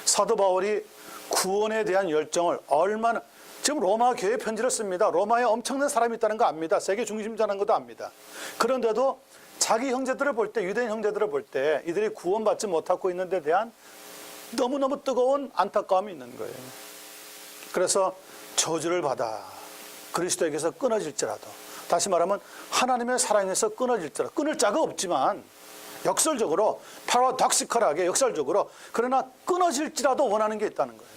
사도 바울이 구원에 대한 열정을 얼마나, 지금 로마 교회에 편지를 씁니다. 로마에 엄청난 사람이 있다는 거 압니다. 세계 중심자라는 것도 압니다. 그런데도 자기 형제들을 볼 때, 유대인 형제들을 볼 때 이들이 구원받지 못하고 있는 데 대한 너무너무 뜨거운 안타까움이 있는 거예요. 그래서 저주를 받아 그리스도에게서 끊어질지라도, 다시 말하면 하나님의 사랑에서 끊어질지라도, 끊을 자가 없지만 역설적으로, 파라독시컬하게 역설적으로, 그러나 끊어질지라도 원하는 게 있다는 거예요.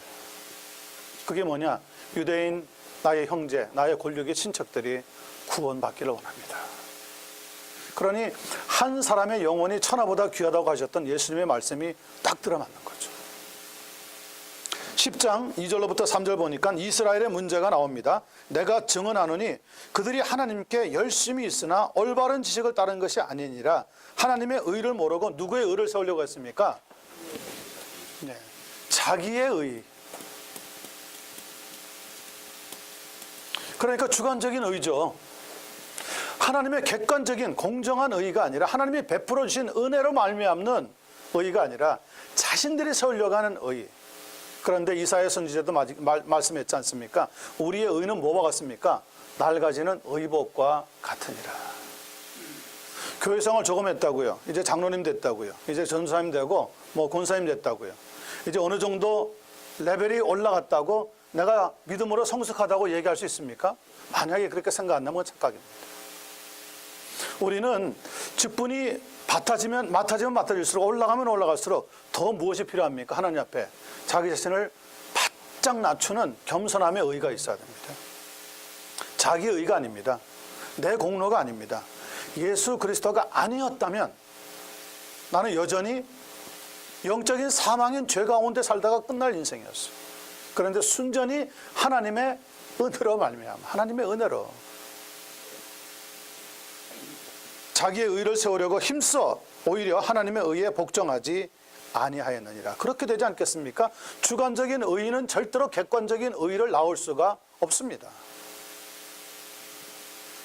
그게 뭐냐? 유대인, 나의 형제, 나의 골육의 친척들이 구원받기를 원합니다. 그러니 한 사람의 영혼이 천하보다 귀하다고 하셨던 예수님의 말씀이 딱 들어맞는 거죠. 10장 2절로부터 3절 보니까 이스라엘의 문제가 나옵니다. 내가 증언하노니 그들이 하나님께 열심히 있으나 올바른 지식을 따른 것이 아니니라. 하나님의 의를 모르고 누구의 의를 세우려고 했습니까? 네, 자기의 의. 그러니까 주관적인 의죠. 하나님의 객관적인 공정한 의가 아니라, 하나님이 베풀어 주신 은혜로 말미암는 의가 아니라 자신들이 세우려고 하는 의. 그런데 이사야 선지자도 말씀했지 않습니까? 우리의 의는 뭐와 같습니까? 낡아지는 의복과 같으니라. 교회생활 조금 했다고요. 이제 장로님 됐다고요. 이제 전사님 되고 뭐 권사님 됐다고요. 이제 어느 정도 레벨이 올라갔다고 내가 믿음으로 성숙하다고 얘기할 수 있습니까? 만약에 그렇게 생각 안 나면 착각입니다. 우리는 직분이 맡아질수록, 올라가면 올라갈수록 더 무엇이 필요합니까? 하나님 앞에 자기 자신을 바짝 낮추는 겸손함의 의가 있어야 됩니다. 자기 의가 아닙니다. 내 공로가 아닙니다. 예수 그리스도가 아니었다면 나는 여전히 영적인 사망인 죄 가운데 살다가 끝날 인생이었어요. 그런데 순전히 하나님의 은혜로 말미암아, 하나님의 은혜로 자기의 의를 세우려고 힘써 오히려 하나님의 의에 복종하지 아니하였느니라. 그렇게 되지 않겠습니까? 주관적인 의는 절대로 객관적인 의를 낳을 수가 없습니다.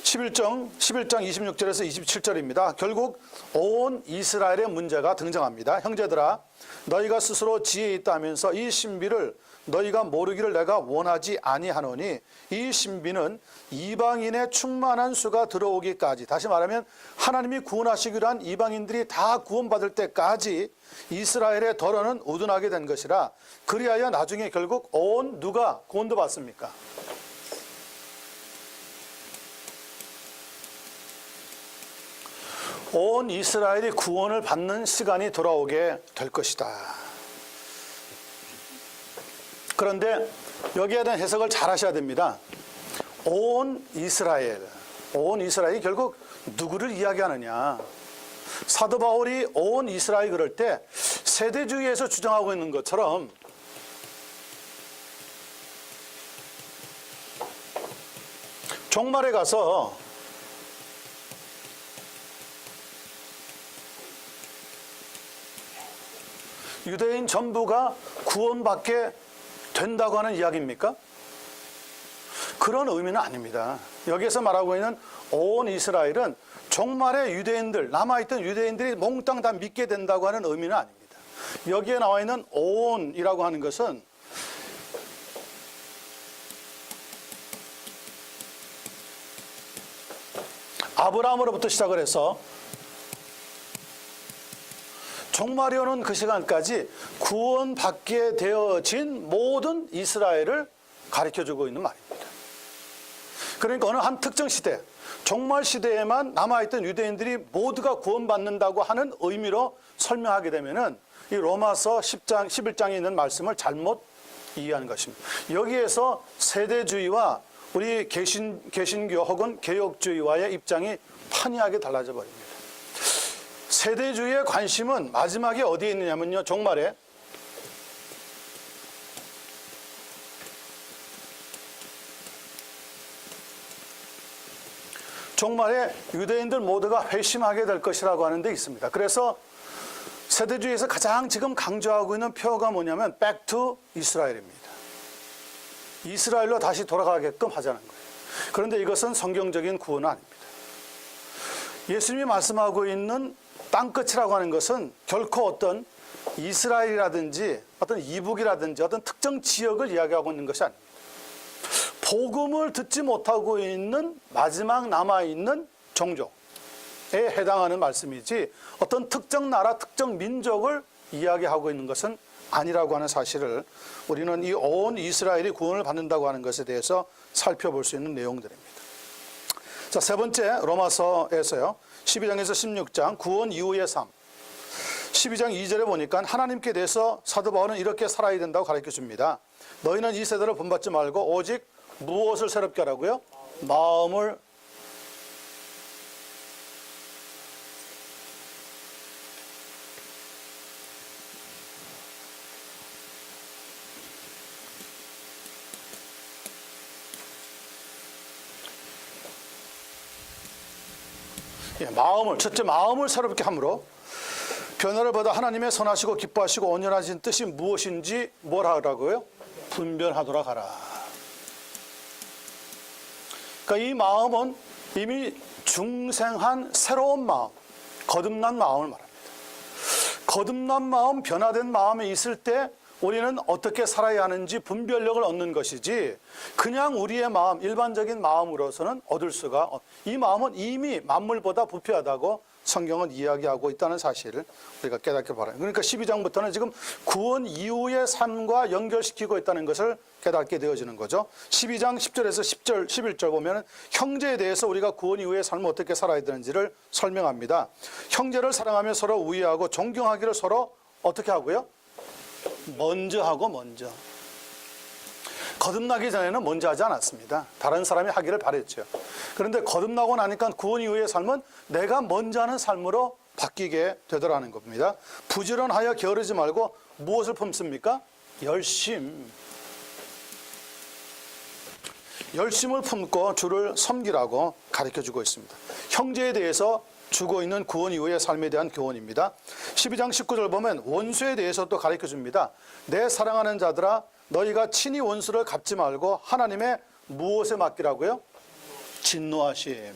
11장 26절에서 27절입니다. 결국 온 이스라엘의 문제가 등장합니다. 형제들아, 너희가 스스로 지혜 있다 하면서 이 신비를 너희가 모르기를 내가 원하지 아니하노니, 이 신비는 이방인의 충만한 수가 들어오기까지, 다시 말하면 하나님이 구원하시기로 한 이방인들이 다 구원받을 때까지 이스라엘의 덫은 우둔하게 된 것이라. 그리하여 나중에 결국 온, 누가 구원도 받습니까? 온 이스라엘이 구원을 받는 시간이 돌아오게 될 것이다. 그런데 여기에 대한 해석을 잘 하셔야 됩니다. 온 이스라엘이 결국 누구를 이야기하느냐? 사도 바울이 온 이스라엘 그럴 때 세대주의에서 주장하고 있는 것처럼 종말에 가서 유대인 전부가 구원받게 된다고 하는 이야기입니까? 그런 의미는 아닙니다. 여기에서 말하고 있는 온 이스라엘은 종말의 유대인들, 남아있던 유대인들이 몽땅 다 믿게 된다고 하는 의미는 아닙니다. 여기에 나와 있는 온이라고 하는 것은 아브라함으로부터 시작을 해서 종말이 오는 그 시간까지 구원받게 되어진 모든 이스라엘을 가르쳐주고 있는 말입니다. 그러니까 어느 한 특정 시대, 종말 시대에만 남아있던 유대인들이 모두가 구원받는다고 하는 의미로 설명하게 되면은 이 로마서 10장, 11장에 있는 말씀을 잘못 이해하는 것입니다. 여기에서 세대주의와 우리 개신교 혹은 개혁주의와의 입장이 판이하게 달라져 버립니다. 세대주의의 관심은 마지막에 어디에 있느냐면요, 종말에 종말에 유대인들 모두가 회심하게 될 것이라고 하는 데 있습니다. 그래서 세대주의에서 가장 지금 강조하고 있는 표어가 뭐냐면 back to 이스라엘입니다. 이스라엘로 다시 돌아가게끔 하자는 거예요. 그런데 이것은 성경적인 구원은 아닙니다. 예수님이 말씀하고 있는 땅끝이라고 하는 것은 결코 어떤 이스라엘이라든지 어떤 이북이라든지 어떤 특정 지역을 이야기하고 있는 것이 아닙니다. 복음을 듣지 못하고 있는 마지막 남아있는 종족에 해당하는 말씀이지 어떤 특정 나라, 특정 민족을 이야기하고 있는 것은 아니라고 하는 사실을 우리는 이 온 이스라엘이 구원을 받는다고 하는 것에 대해서 살펴볼 수 있는 내용들입니다. 자, 세 번째 로마서에서요. 12장에서 16장 구원 이후의 삶. 12장 2절에 보니까 하나님께 대해서 사도 바울은 이렇게 살아야 된다고 가르쳐 줍니다. 너희는 이 세대를 본받지 말고 오직 무엇을 새롭게 하라고요? 마음을 첫째 마음을 새롭게 함으로 변화를 받아 하나님의 선하시고 기뻐하시고 온전하신 뜻이 무엇인지 뭘 하라고요? 분별하도록 하라. 그러니까 이 마음은 이미 중생한 새로운 마음, 거듭난 마음을 말합니다. 거듭난 마음, 변화된 마음이 있을 때 우리는 어떻게 살아야 하는지 분별력을 얻는 것이지 그냥 우리의 마음, 일반적인 마음으로서는 얻을 수가 이 마음은 이미 만물보다 부패하다고 성경은 이야기하고 있다는 사실을 우리가 깨닫게 바랍니다. 그러니까 12장부터는 지금 구원 이후의 삶과 연결시키고 있다는 것을 깨닫게 되어지는 거죠. 12장 10절에서 10절, 11절 보면 형제에 대해서 우리가 구원 이후의 삶을 어떻게 살아야 되는지를 설명합니다. 형제를 사랑하며 서로 우애하고 존경하기를 서로 어떻게 하고요? 먼저 하고 먼저. 거듭나기 전에는 먼저 하지 않았습니다. 다른 사람이 하기를 바랬죠. 그런데 거듭나고 나니까 구원 이후의 삶은 내가 먼저 하는 삶으로 바뀌게 되더라는 겁니다. 부지런하여 게으르지 말고 무엇을 품습니까? 열심을 품고 주를 섬기라고 가르쳐주고 있습니다. 형제에 대해서 주고 있는 구원 이후의 삶에 대한 교훈입니다. 12장 19절 보면 원수에 대해서 또 가르쳐줍니다. 내 사랑하는 자들아 너희가 친히 원수를 갚지 말고 하나님의 무엇에 맡기라고요? 진노하심.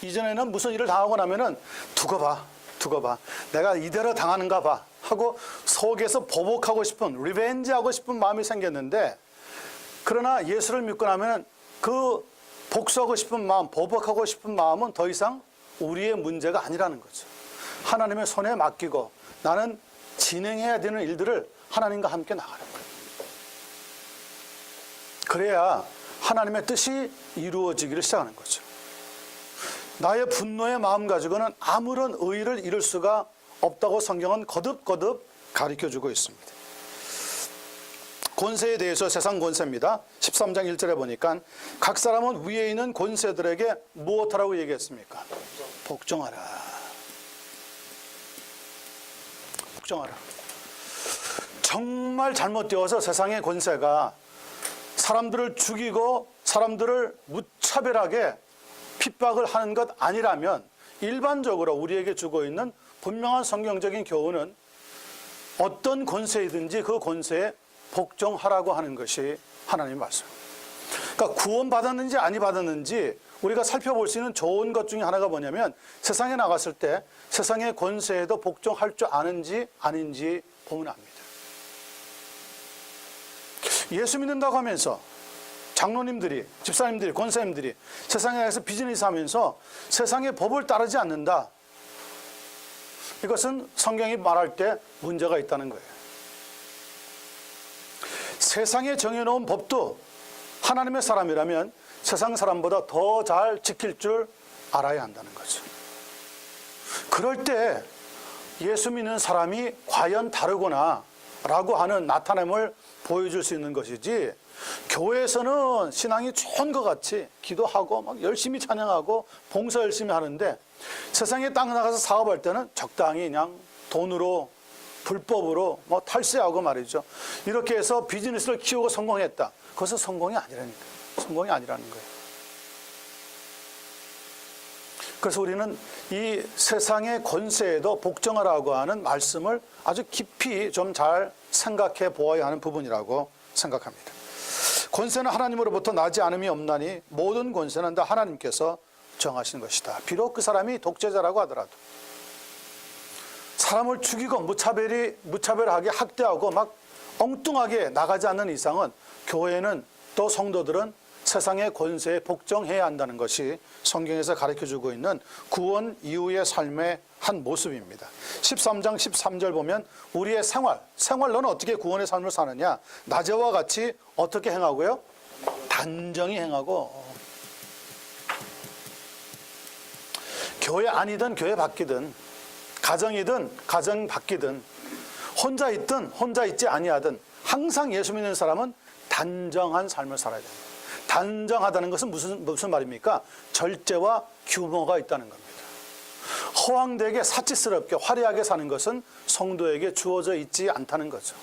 이전에는 무슨 일을 당하고 나면은 두고 봐. 내가 이대로 당하는가 봐 하고 속에서 보복하고 싶은, 리벤지하고 싶은 마음이 생겼는데 그러나 예수를 믿고 나면은 그 복수하고 싶은 마음, 보복하고 싶은 마음은 더 이상 우리의 문제가 아니라는 거죠. 하나님의 손에 맡기고 나는 진행해야 되는 일들을 하나님과 함께 나가는 거예요. 그래야 하나님의 뜻이 이루어지기를 시작하는 거죠. 나의 분노의 마음 가지고는 아무런 의의를 이룰 수가 없다고 성경은 거듭거듭 가르쳐주고 있습니다. 권세에 대해서 세상 권세입니다. 13장 1절에 보니까 각 사람은 위에 있는 권세들에게 무엇하라고 얘기했습니까? 복종하라. 복종하라. 정말 잘못되어서 세상의 권세가 사람들을 죽이고 사람들을 무차별하게 핍박을 하는 것 아니라면 일반적으로 우리에게 주고 있는 분명한 성경적인 교훈은 어떤 권세이든지 그 권세에 복종하라고 하는 것이 하나님의 말씀. 그러니까 구원받았는지 아니 받았는지 우리가 살펴볼 수 있는 좋은 것 중에 하나가 뭐냐면 세상에 나갔을 때 세상의 권세에도 복종할 줄 아는지 아닌지 보면 압니다. 예수 믿는다고 하면서 장로님들이, 집사님들이, 권사님들이 세상에 나가서 비즈니스 하면서 세상의 법을 따르지 않는다. 이것은 성경이 말할 때 문제가 있다는 거예요. 세상에 정해놓은 법도 하나님의 사람이라면 세상 사람보다 더 잘 지킬 줄 알아야 한다는 거죠. 그럴 때 예수 믿는 사람이 과연 다르구나 라고 하는 나타남을 보여줄 수 있는 것이지, 교회에서는 신앙이 좋은 것 같이 기도하고 막 열심히 찬양하고 봉사 열심히 하는데 세상에 땅 나가서 사업할 때는 적당히 그냥 돈으로 불법으로 뭐 탈세하고 말이죠. 이렇게 해서 비즈니스를 키우고 성공했다. 그것은 성공이 아니라는 거예요. 그래서 우리는 이 세상의 권세에도 복종하라고 하는 말씀을 아주 깊이 좀 잘 생각해 보아야 하는 부분이라고 생각합니다. 권세는 하나님으로부터 나지 않음이 없나니 모든 권세는 다 하나님께서 정하신 것이다. 비록 그 사람이 독재자라고 하더라도 사람을 죽이고 무차별하게 학대하고 막 엉뚱하게 나가지 않는 이상은 교회는 또 성도들은 세상의 권세에 복종해야 한다는 것이 성경에서 가르쳐주고 있는 구원 이후의 삶의 한 모습입니다. 13장 13절 보면 우리의 생활 너는 어떻게 구원의 삶을 사느냐? 낮에와 같이 어떻게 행하고요? 단정히 행하고. 교회 안이든 교회 밖이든 가정이든 가정 밖이든 혼자 있든 혼자 있지 아니하든 항상 예수 믿는 사람은 단정한 삶을 살아야 됩니다. 단정하다는 것은 무슨 말입니까? 절제와 규모가 있다는 겁니다. 허황되게 사치스럽게 화려하게 사는 것은 성도에게 주어져 있지 않다는 거죠.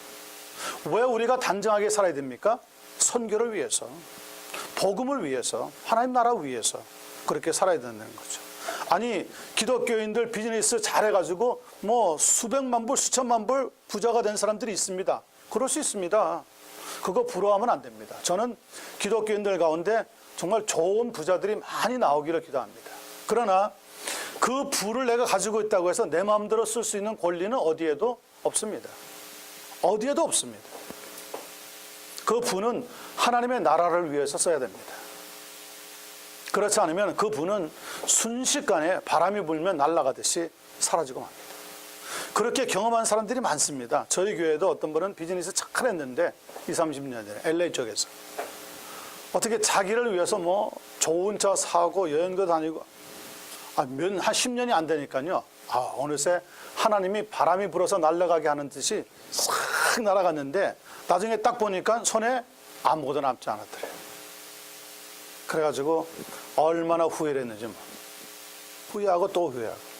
왜 우리가 단정하게 살아야 됩니까? 선교를 위해서, 복음을 위해서, 하나님 나라 위해서 그렇게 살아야 된다는 거죠. 아니 기독교인들 비즈니스 잘해가지고 뭐 수백만 불 수천만 불 부자가 된 사람들이 있습니다. 그럴 수 있습니다. 그거 부러워하면 안 됩니다. 저는 기독교인들 가운데 정말 좋은 부자들이 많이 나오기를 기도합니다. 그러나 그 부를 내가 가지고 있다고 해서 내 마음대로 쓸 수 있는 권리는 어디에도 없습니다. 어디에도 없습니다. 그 부는 하나님의 나라를 위해서 써야 됩니다. 그렇지 않으면 그 부는 순식간에 바람이 불면 날아가듯이 사라지고 맙니다. 그렇게 경험한 사람들이 많습니다. 저희 교회도 어떤 분은 비즈니스 착했는데 20, 30년 전에 LA 쪽에서 어떻게 자기를 위해서 뭐 좋은 차 사고 여행도 다니고 한 10년이 안 되니까요. 어느새 하나님이 바람이 불어서 날아가게 하는 듯이 싹 날아갔는데 나중에 딱 보니까 손에 아무것도 남지 않았더래요. 그래가지고 얼마나 후회를 했는지 뭐. 후회하고 또 후회하고.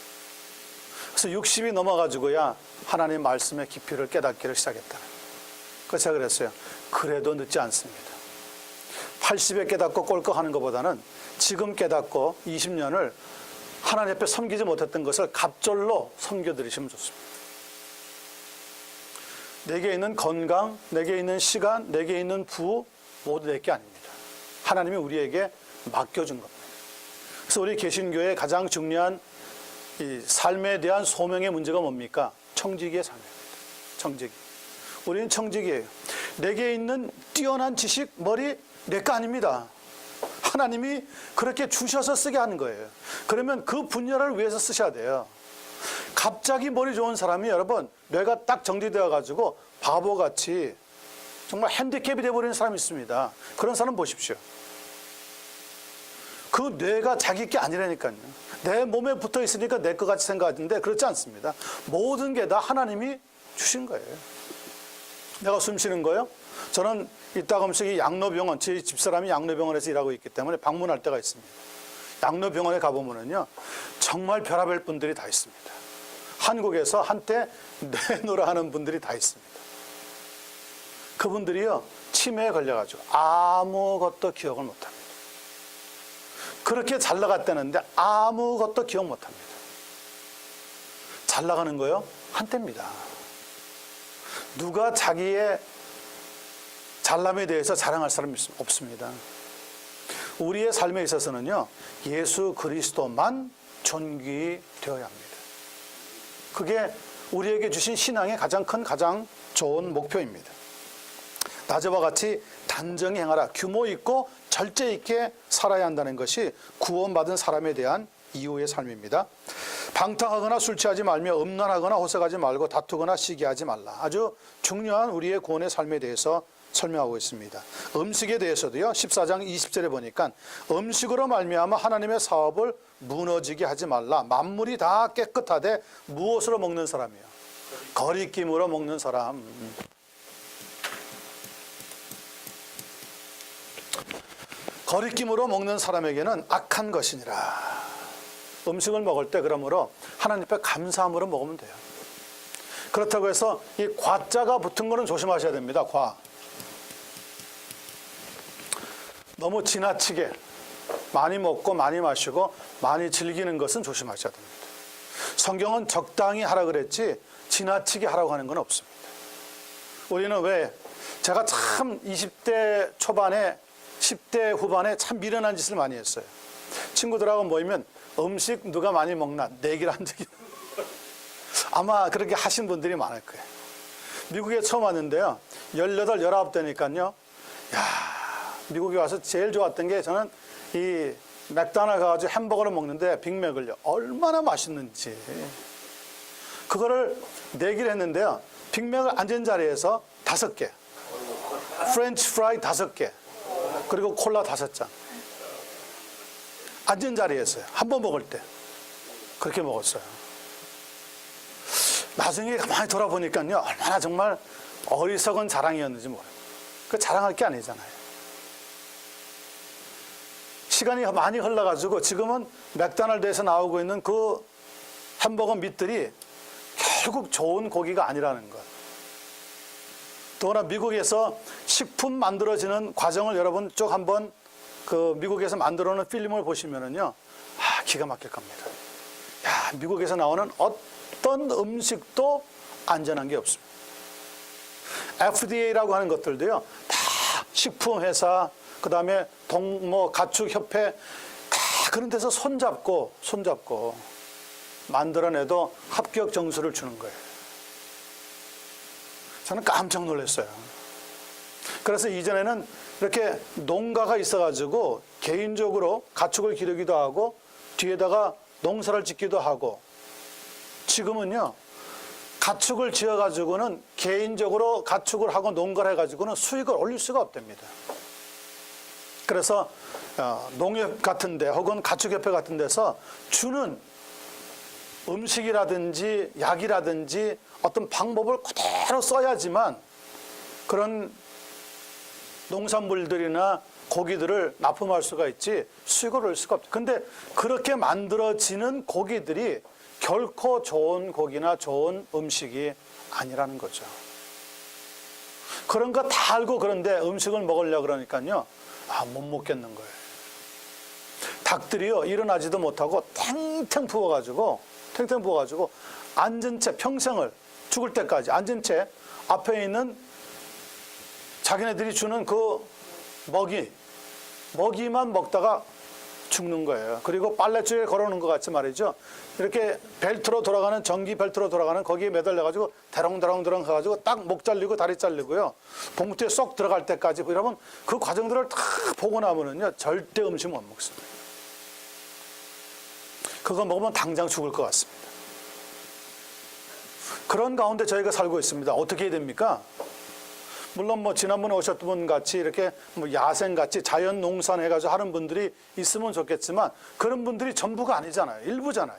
그래서 60이 넘어가지고야 하나님 말씀의 깊이를 깨닫기를 시작했다는. 그래서 제가 그랬어요. 그래도 늦지 않습니다. 80에 깨닫고 꼴꺽하는 것보다는 지금 깨닫고 20년을 하나님 앞에 섬기지 못했던 것을 갑절로 섬겨드리시면 좋습니다. 내게 있는 건강, 내게 있는 시간, 내게 있는 부 모두 내 게 아닙니다. 하나님이 우리에게 맡겨준 겁니다. 그래서 우리 개신교의 가장 중요한 이 삶에 대한 소명의 문제가 뭡니까? 청지기의 삶입니다. 청지기. 우리는 청지기예요. 내게 있는 뛰어난 지식, 머리 내 거 아닙니다. 하나님이 그렇게 주셔서 쓰게 하는 거예요. 그러면 그 분야를 위해서 쓰셔야 돼요. 갑자기 머리 좋은 사람이 여러분 뇌가 딱 정리되어 가지고 바보같이 정말 핸디캡이 되어버리는 사람이 있습니다. 그런 사람 보십시오. 그 뇌가 자기 게 아니라니까요. 내 몸에 붙어 있으니까 내 것 같이 생각하는데 그렇지 않습니다. 모든 게 다 하나님이 주신 거예요. 내가 숨 쉬는 거요? 저는 이따금씩 이 양로병원, 제 집사람이 양로병원에서 일하고 있기 때문에 방문할 때가 있습니다. 양로병원에 가보면은요, 정말 별의별 분들이 다 있습니다. 한국에서 한때 내노라 하는 분들이 다 있습니다. 그분들이요, 치매에 걸려가지고 아무것도 기억을 못합니다. 그렇게 잘 나갔다는데 아무것도 기억 못합니다. 잘 나가는 거요? 한때입니다. 누가 자기의 잘남에 대해서 자랑할 사람이 없습니다. 우리의 삶에 있어서는요, 예수 그리스도만 존귀 되어야 합니다. 그게 우리에게 주신 신앙의 가장 큰, 가장 좋은 목표입니다. 낮에와 같이 단정히 행하라. 규모 있고 절제 있게 살아야 한다는 것이 구원받은 사람에 대한 이후의 삶입니다. 방탕하거나 술 취하지 말며 음란하거나 호색하지 말고 다투거나 시기하지 말라. 아주 중요한 우리의 구원의 삶에 대해서 설명하고 있습니다. 음식에 대해서도요, 14장 20절에 보니까 음식으로 말미암아 하나님의 사업을 무너지게 하지 말라. 만물이 다 깨끗하되 무엇으로 먹는 사람이요? 거리낌으로 먹는 사람. 거리낌으로 먹는 사람에게는 악한 것이니라. 음식을 먹을 때 그러므로 하나님 앞에 감사함으로 먹으면 돼요. 그렇다고 해서 이 과자가 붙은 거는 조심하셔야 됩니다. 과. 너무 지나치게 많이 먹고 많이 마시고 많이 즐기는 것은 조심하셔야 됩니다. 성경은 적당히 하라 그랬지 지나치게 하라고 하는 건 없습니다. 우리는 왜 제가 참 20대 초반에 10대 후반에 참 미련한 짓을 많이 했어요. 친구들하고 모이면 음식 누가 많이 먹나 내기를 한 적이 아마 그렇게 하신 분들이 많을 거예요. 미국에 처음 왔는데요. 18, 19대니까요. 야, 미국에 와서 제일 좋았던 게 저는 이 맥도날드 가가지고 햄버거를 먹는데 빅맥을요. 얼마나 맛있는지. 그거를 내기를 했는데요. 빅맥을 앉은 자리에서 5개. 프렌치 프라이 5개. 그리고 콜라 5잔. 앉은 자리에서요. 한 번 먹을 때. 그렇게 먹었어요. 나중에 가만히 돌아보니까요. 얼마나 정말 어리석은 자랑이었는지 모릅니다. 그 자랑할 게 아니잖아요. 시간이 많이 흘러가지고 지금은 맥도날드에서 나오고 있는 그 햄버거 밑들이 결국 좋은 고기가 아니라는 것. 더구나 미국에서 식품 만들어지는 과정을 여러분 쭉 한번 그 미국에서 만들어 놓은 필름을 보시면은요. 기가 막힐 겁니다. 야, 미국에서 나오는 어떤 음식도 안전한 게 없습니다. FDA라고 하는 것들도요. 다 식품회사, 그 다음에 가축협회 다 그런 데서 손잡고 만들어내도 합격 점수를 주는 거예요. 저는 깜짝 놀랐어요. 그래서 이전에는 이렇게 농가가 있어가지고 개인적으로 가축을 기르기도 하고 뒤에다가 농사를 짓기도 하고 지금은요. 가축을 지어가지고는 개인적으로 가축을 하고 농가를 해가지고는 수익을 올릴 수가 없답니다. 그래서 농협 같은 데 혹은 가축협회 같은 데서 주는 음식이라든지 약이라든지 어떤 방법을 그대로 써야지만 그런 농산물들이나 고기들을 납품할 수가 있지 수익을 올릴 수가 없죠. 근데 그렇게 만들어지는 고기들이 결코 좋은 고기나 좋은 음식이 아니라는 거죠. 그런 거 다 알고 그런데 음식을 먹으려고 그러니까요. 못 먹겠는 거예요. 닭들이요. 일어나지도 못하고 탱탱 부어가지고 앉은 채 평생을 죽을 때까지 앉은 채 앞에 있는 자기네들이 주는 그 먹이만 먹다가 죽는 거예요. 그리고 빨래줄에 걸어놓은 것 같이 말이죠. 이렇게 벨트로 돌아가는 전기 벨트로 돌아가는 거기에 매달려가지고 대롱대롱 가가지고 딱 목 잘리고 다리 잘리고요. 봉투에 쏙 들어갈 때까지 여러분 그 과정들을 다 보고 나면은요 절대 음식 못 먹습니다. 그거 먹으면 당장 죽을 것 같습니다. 그런 가운데 저희가 살고 있습니다. 어떻게 해야 됩니까? 물론 지난번에 오셨던 분 같이 이렇게 야생 같이 자연 농산 해가지고 하는 분들이 있으면 좋겠지만 그런 분들이 전부가 아니잖아요. 일부잖아요.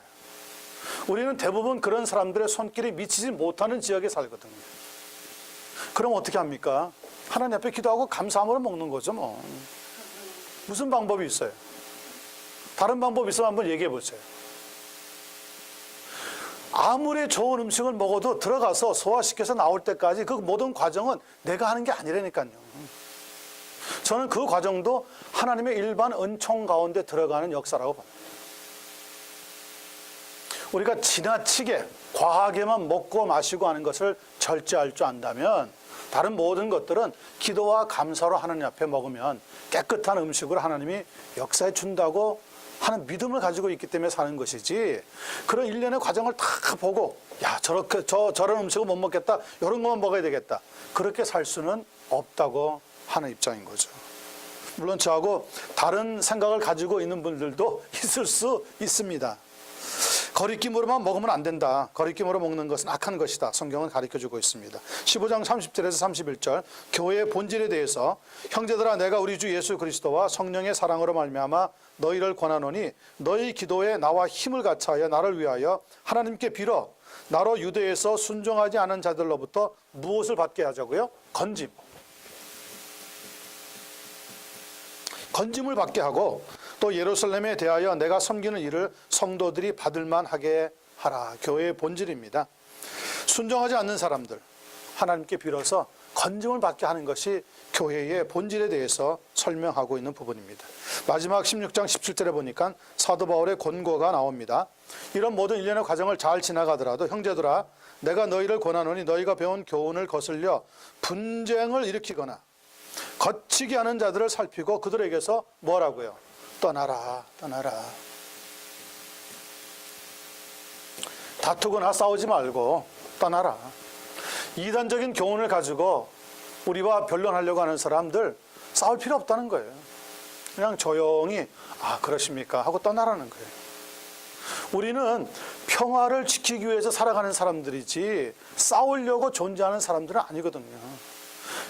우리는 대부분 그런 사람들의 손길이 미치지 못하는 지역에 살거든요. 그럼 어떻게 합니까? 하나님 앞에 기도하고 감사함으로 먹는 거죠 뭐. 무슨 방법이 있어요? 다른 방법이 있으면 한번 얘기해 보세요. 아무리 좋은 음식을 먹어도 들어가서 소화시켜서 나올 때까지 그 모든 과정은 내가 하는 게 아니라니까요. 저는 그 과정도 하나님의 일반 은총 가운데 들어가는 역사라고 봅니다. 우리가 지나치게 과하게만 먹고 마시고 하는 것을 절제할 줄 안다면 다른 모든 것들은 기도와 감사로 하나님 앞에 먹으면 깨끗한 음식으로 하나님이 역사해 준다고 하는 믿음을 가지고 있기 때문에 사는 것이지 그런 일련의 과정을 다 보고 야 저런 음식을 못 먹겠다 이런 것만 먹어야 되겠다 그렇게 살 수는 없다고 하는 입장인 거죠. 물론 저하고 다른 생각을 가지고 있는 분들도 있을 수 있습니다. 거리낌으로만 먹으면 안 된다. 거리낌으로 먹는 것은 악한 것이다. 성경은 가르쳐주고 있습니다. 15장 30절에서 31절 교회의 본질에 대해서 형제들아 내가 우리 주 예수 그리스도와 성령의 사랑으로 말미암아 너희를 권하노니 너희 기도에 나와 힘을 같이하여 나를 위하여 하나님께 빌어 나로 유대에서 순종하지 않은 자들로부터 무엇을 받게 하자고요? 건짐을 받게 하고 또 예루살렘에 대하여 내가 섬기는 일을 성도들이 받을 만하게 하라. 교회의 본질입니다. 순종하지 않는 사람들 하나님께 빌어서 건짐을 받게 하는 것이 교회의 본질에 대해서 설명하고 있는 부분입니다. 마지막 16장 17절에 보니까 사도 바울의 권고가 나옵니다. 이런 모든 일련의 과정을 잘 지나가더라도 형제들아 내가 너희를 권하노니 너희가 배운 교훈을 거슬려 분쟁을 일으키거나 거치게 하는 자들을 살피고 그들에게서 뭐라고요? 떠나라. 다투거나 싸우지 말고 떠나라. 이단적인 교훈을 가지고 우리와 변론하려고 하는 사람들 싸울 필요 없다는 거예요. 그냥 조용히 그러십니까 하고 떠나라는 거예요. 우리는 평화를 지키기 위해서 살아가는 사람들이지 싸우려고 존재하는 사람들은 아니거든요.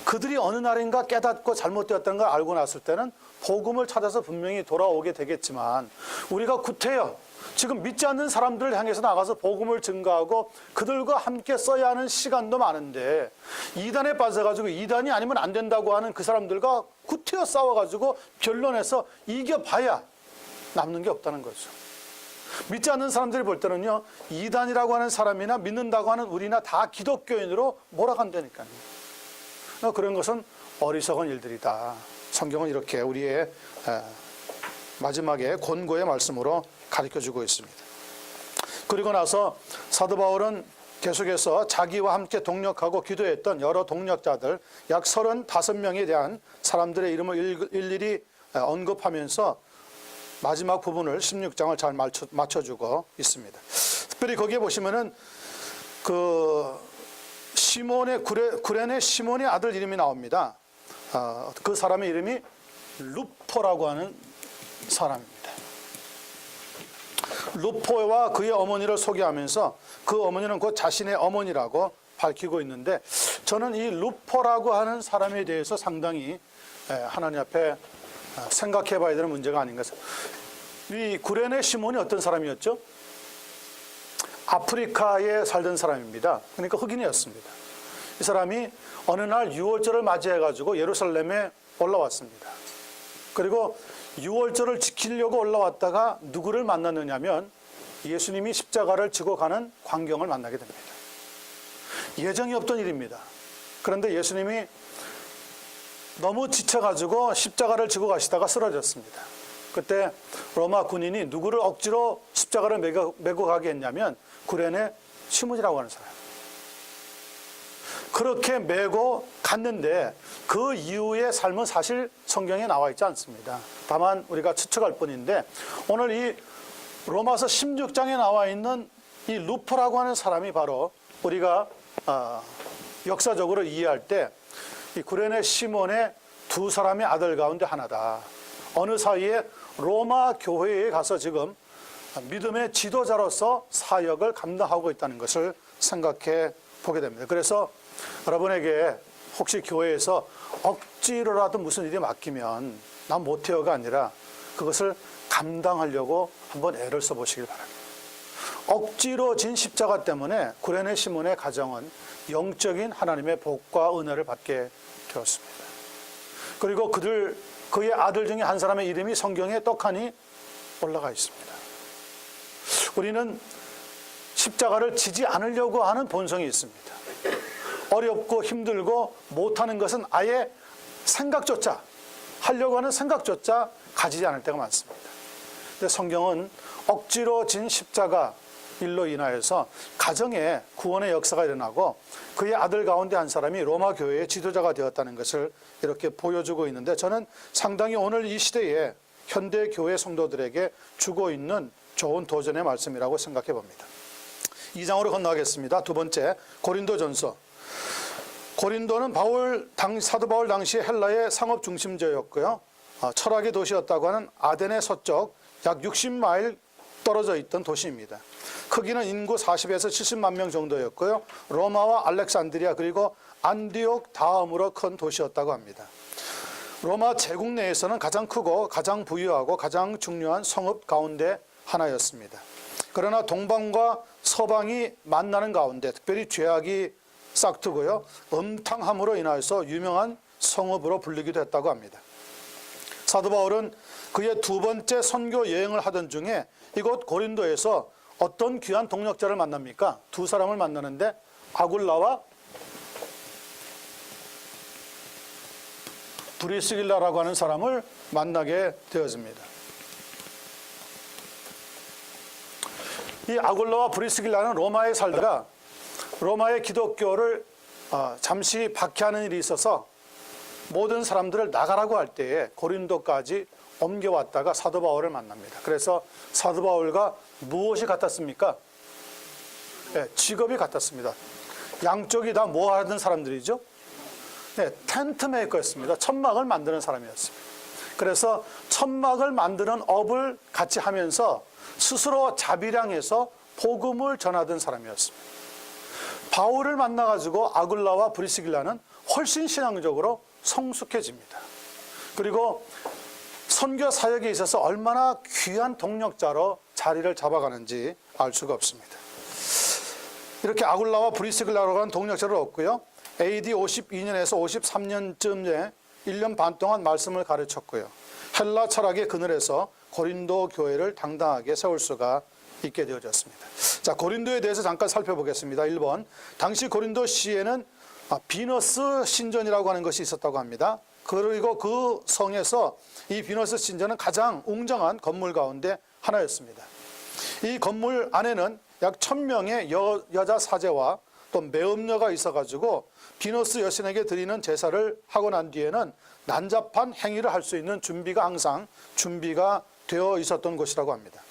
그들이 어느 날인가 깨닫고 잘못되었다는 걸 알고 났을 때는 복음을 찾아서 분명히 돌아오게 되겠지만 우리가 구태여 지금 믿지 않는 사람들을 향해서 나가서 복음을 증거하고 그들과 함께 써야 하는 시간도 많은데 이단에 빠져가지고 이단이 아니면 안 된다고 하는 그 사람들과 구태여 싸워가지고 변론해서 이겨봐야 남는 게 없다는 거죠. 믿지 않는 사람들이 볼 때는요, 이단이라고 하는 사람이나 믿는다고 하는 우리나 다 기독교인으로 몰아간다니까요. 그런 것은 어리석은 일들이다. 성경은 이렇게 우리의 마지막에 권고의 말씀으로 가르쳐주고 있습니다. 그리고 나서 사도 바울은 계속해서 자기와 함께 동력하고 기도했던 여러 동력자들 약 35명에 대한 사람들의 이름을 일일이 언급하면서 마지막 부분을 16장을 잘 맞춰주고 있습니다. 특별히 거기에 보시면은 구레네 시몬의 아들 이름이 나옵니다. 그 사람의 이름이 루포라고 하는 사람입니다. 루포와 그의 어머니를 소개하면서 그 어머니는 곧 자신의 어머니라고 밝히고 있는데 저는 이 루포라고 하는 사람에 대해서 상당히 하나님 앞에 생각해 봐야 되는 문제가 아닌가. 이 구레네 시몬이 어떤 사람이었죠? 아프리카에 살던 사람입니다. 그러니까 흑인이었습니다. 이 사람이 어느 날 유월절을 맞이해 가지고 예루살렘에 올라왔습니다. 그리고 유월절을 지키려고 올라왔다가 누구를 만났느냐면 예수님이 십자가를 지고 가는 광경을 만나게 됩니다. 예정이 없던 일입니다. 그런데 예수님이 너무 지쳐가지고 십자가를 지고 가시다가 쓰러졌습니다. 그때 로마 군인이 누구를 억지로 십자가를 메고 가게 했냐면 구레네 시몬이라고 하는 사람. 그렇게 메고 갔는데 그 이후의 삶은 사실 성경에 나와 있지 않습니다. 다만 우리가 추측할 뿐인데 오늘 이 로마서 16장에 나와 있는 이 루포라고 하는 사람이 바로 우리가 역사적으로 이해할 때 이 구레네 시몬의 두 사람의 아들 가운데 하나다. 어느 사이에 로마 교회에 가서 지금 믿음의 지도자로서 사역을 감당하고 있다는 것을 생각해 보게 됩니다. 그래서 여러분에게 혹시 교회에서 억지로라도 무슨 일이 맡기면 난 못해요가 아니라 그것을 감당하려고 한번 애를 써보시길 바랍니다. 억지로 진 십자가 때문에 구레네 시몬의 가정은 영적인 하나님의 복과 은혜를 받게 되었습니다. 그리고 그의 아들 중에 한 사람의 이름이 성경에 떡하니 올라가 있습니다. 우리는 십자가를 지지 않으려고 하는 본성이 있습니다. 어렵고 힘들고 못하는 것은 아예 생각조차 하려고 하는 생각조차 가지지 않을 때가 많습니다. 근데 성경은 억지로 진 십자가 일로 인하여서 가정에 구원의 역사가 일어나고 그의 아들 가운데 한 사람이 로마 교회의 지도자가 되었다는 것을 이렇게 보여주고 있는데 저는 상당히 오늘 이 시대에 현대 교회 성도들에게 주고 있는 좋은 도전의 말씀이라고 생각해 봅니다. 2장으로 건너가겠습니다. 두 번째, 고린도전서. 고린도는 사도 바울 당시 헬라의 상업 중심지였고요. 철학의 도시였다고 하는 아덴의 서쪽 약 60마일 떨어져 있던 도시입니다. 크기는 인구 40에서 70만 명 정도였고요. 로마와 알렉산드리아 그리고 안디옥 다음으로 큰 도시였다고 합니다. 로마 제국 내에서는 가장 크고 가장 부유하고 가장 중요한 성읍 가운데 하나였습니다. 그러나 동방과 서방이 만나는 가운데 특별히 죄악이 싹트고요. 음탕함으로 인하여서 유명한 성읍으로 불리기도 했다고 합니다. 사도 바울은 그의 두 번째 선교 여행을 하던 중에 이곳 고린도에서 어떤 귀한 동력자를 만납니까? 두 사람을 만나는데 아굴라와 브리스길라라고 하는 사람을 만나게 되어집니다. 이 아굴라와 브리스길라는 로마에 살다가 로마의 기독교를 잠시 박해하는 일이 있어서 모든 사람들을 나가라고 할 때에 고린도까지 옮겨왔다가 사도 바울을 만납니다. 그래서 사도 바울과 무엇이 같았습니까? 네, 직업이 같았습니다. 양쪽이 다 뭐 하던 사람들이죠? 네, 텐트 메이커였습니다. 천막을 만드는 사람이었습니다. 그래서 천막을 만드는 업을 같이 하면서 스스로 자비량해서 복음을 전하던 사람이었습니다. 바울을 만나가지고 아굴라와 브리스길라는 훨씬 신앙적으로 성숙해집니다. 그리고 선교 사역에 있어서 얼마나 귀한 동력자로 자리를 잡아가는지 알 수가 없습니다. 이렇게 아굴라와 브리스길라로 가는 동력자를 얻고요. AD 52년에서 53년쯤에 1년 반 동안 말씀을 가르쳤고요. 헬라 철학의 그늘에서 고린도 교회를 당당하게 세울 수가 있게 되어졌습니다. 자, 고린도에 대해서 잠깐 살펴보겠습니다. 1번, 당시 고린도 시에는 비너스 신전이라고 하는 것이 있었다고 합니다. 그리고 그 성에서 이 비너스 신전은 가장 웅장한 건물 가운데 하나였습니다. 이 건물 안에는 약 1000명의 여자 사제와 또 매음녀가 있어가지고 비너스 여신에게 드리는 제사를 하고 난 뒤에는 난잡한 행위를 할 수 있는 준비가 항상 준비가 되어 있었던 곳이라고 합니다.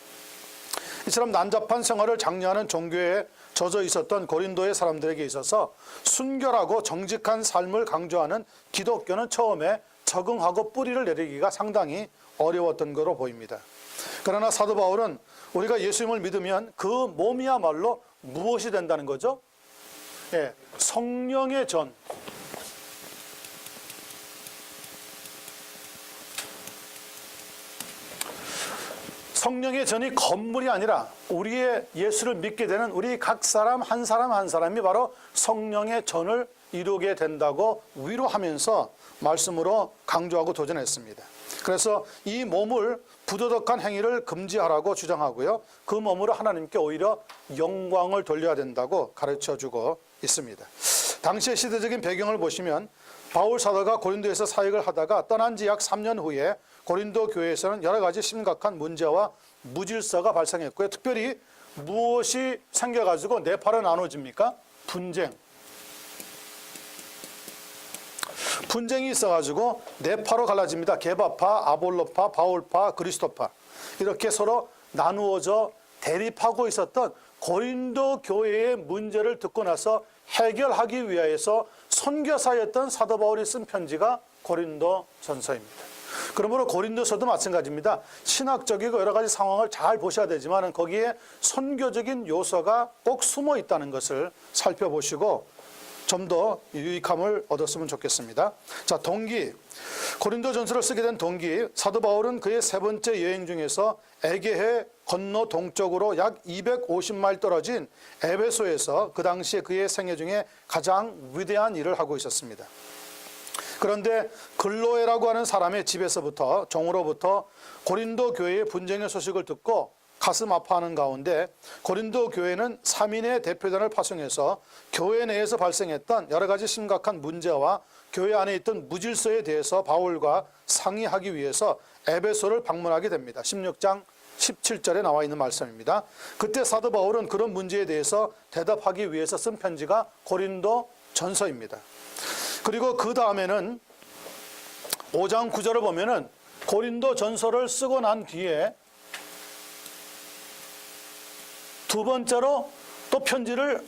이처럼 난잡한 생활을 장려하는 종교에 젖어 있었던 고린도의 사람들에게 있어서 순결하고 정직한 삶을 강조하는 기독교는 처음에 적응하고 뿌리를 내리기가 상당히 어려웠던 것으로 보입니다. 그러나 사도 바울은 우리가 예수님을 믿으면 그 몸이야말로 무엇이 된다는 거죠? 예, 성령의 전. 성령의 전이 건물이 아니라 우리의 예수를 믿게 되는 우리 각 사람 한 사람이 바로 성령의 전을 이루게 된다고 위로하면서 말씀으로 강조하고 도전했습니다. 그래서 이 몸을 부도덕한 행위를 금지하라고 주장하고요. 그 몸으로 하나님께 오히려 영광을 돌려야 된다고 가르쳐주고 있습니다. 당시의 시대적인 배경을 보시면 바울 사도가 고린도에서 사역을 하다가 떠난 지 약 3년 후에 고린도 교회에서는 여러 가지 심각한 문제와 무질서가 발생했고요. 특별히 무엇이 생겨가지고 네 파로 나눠집니까? 분쟁이 있어가지고 네 파로 갈라집니다. 게바파, 아볼로파, 바울파, 그리스도파. 이렇게 서로 나누어져 대립하고 있었던 고린도 교회의 문제를 듣고 나서 해결하기 위하여서 선교사였던 사도 바울이 쓴 편지가 고린도 전서입니다. 그러므로 고린도서도 마찬가지입니다. 신학적이고 여러 가지 상황을 잘 보셔야 되지만 거기에 선교적인 요소가 꼭 숨어 있다는 것을 살펴보시고 좀 더 유익함을 얻었으면 좋겠습니다. 자, 동기. 고린도 전서를 쓰게 된 동기. 사도 바울은 그의 세 번째 여행 중에서 에게해 건너 동쪽으로 약 250마일 떨어진 에베소에서 그 당시에 그의 생애 중에 가장 위대한 일을 하고 있었습니다. 그런데 글로에라고 하는 사람의 집에서부터 종으로부터 고린도 교회의 분쟁의 소식을 듣고 가슴 아파하는 가운데 고린도 교회는 3인의 대표단을 파송해서 교회 내에서 발생했던 여러 가지 심각한 문제와 교회 안에 있던 무질서에 대해서 바울과 상의하기 위해서 에베소를 방문하게 됩니다. 16장 17절에 나와 있는 말씀입니다. 그때 사도 바울은 그런 문제에 대해서 대답하기 위해서 쓴 편지가 고린도 전서입니다. 그리고 그 다음에는 5장 9절을 보면은 고린도 전서를 쓰고 난 뒤에 두 번째로 또 편지를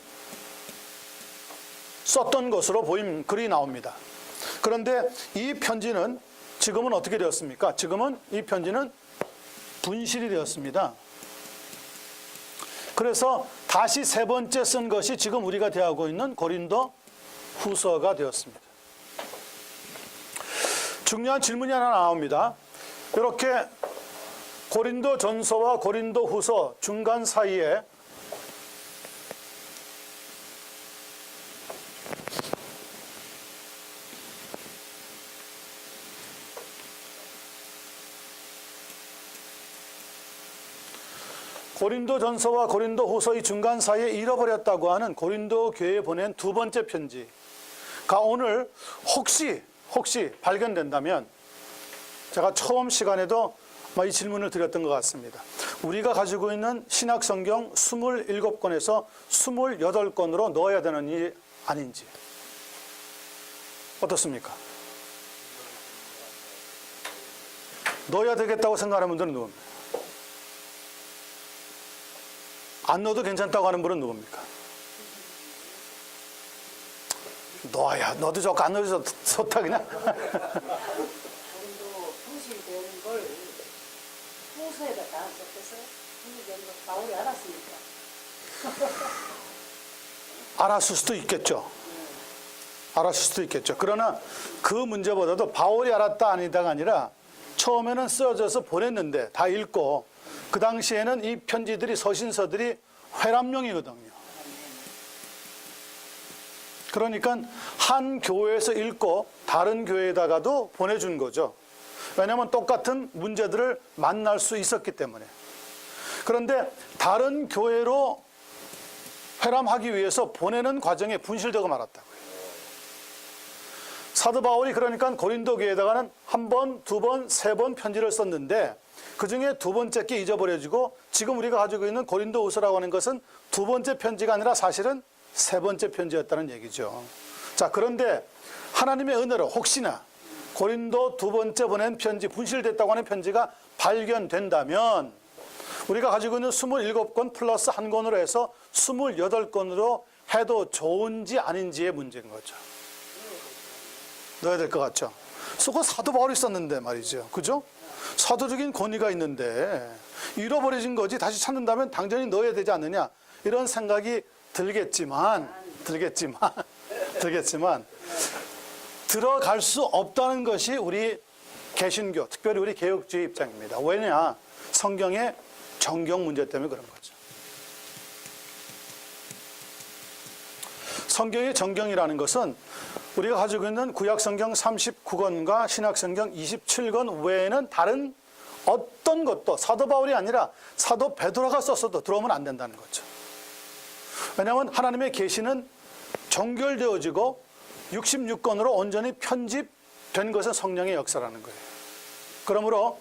썼던 것으로 보임 글이 나옵니다. 그런데 이 편지는 지금은 어떻게 되었습니까? 지금은 이 편지는 분실이 되었습니다. 그래서 다시 세 번째 쓴 것이 지금 우리가 대하고 있는 고린도 후서가 되었습니다. 중요한 질문이 하나 나옵니다. 이렇게 고린도 전서와 고린도 후서 중간 사이에 고린도 전서와 고린도 후서의 중간 사이에 잃어버렸다고 하는 고린도 교회에 보낸 두 번째 편지가 오늘 혹시 혹시 발견된다면 제가 처음 시간에도 이 질문을 드렸던 것 같습니다. 우리가 가지고 있는 신약성경 27권에서 28권으로 넣어야 되는지 아닌지 어떻습니까? 넣어야 되겠다고 생각하는 분들은 누굽니까? 안 넣어도 괜찮다고 하는 분은 누굽니까? 넣어도 좋고 안 넣어도 좋다 그냥. 분실되는 걸 후서에다 다 적혀서 분실되는 걸 바울이 알았으니까. 알았을 수도 있겠죠. 알았을 수도 있겠죠. 그러나 그 문제보다도 바울이 알았다 아니다가 아니라 처음에는 쓰여져서 보냈는데 다 읽고 그 당시에는 이 편지들이 서신서들이 회람용이거든요. 그러니까 한 교회에서 읽고 다른 교회에다가도 보내준 거죠. 왜냐하면 똑같은 문제들을 만날 수 있었기 때문에. 그런데 다른 교회로 회람하기 위해서 보내는 과정에 분실되고 말았다고요. 사도 바울이 그러니까 고린도 교회에다가는 한 번, 두 번, 세 번 편지를 썼는데 그중에 두 번째 게 잊어버려지고 지금 우리가 가지고 있는 고린도후서라고 하는 것은 두 번째 편지가 아니라 사실은 세 번째 편지였다는 얘기죠. 자, 그런데 하나님의 은혜로 혹시나 고린도 두 번째 보낸 편지, 분실됐다고 하는 편지가 발견된다면 우리가 가지고 있는 27권 플러스 한 권으로 해서 28권으로 해도 좋은지 아닌지의 문제인 거죠. 넣어야 될 것 같죠. 그거 사도 바울이 썼는데 말이죠. 그죠? 사도적인 권위가 있는데 잃어버려진 거지 다시 찾는다면 당연히 넣어야 되지 않느냐 이런 생각이 들겠지만 들어갈 수 없다는 것이 우리 개신교, 특별히 우리 개혁주의 입장입니다. 왜냐? 성경의 정경 문제 때문에 그런 거죠. 성경의 정경이라는 것은 우리가 가지고 있는 구약성경 39권과 신약성경 27권 외에는 다른 어떤 것도 사도 바울이 아니라 사도 베드로가 썼어도 들어오면 안 된다는 거죠. 왜냐하면 하나님의 계시는 정결되어지고 66권으로 온전히 편집된 것은 성령의 역사라는 거예요. 그러므로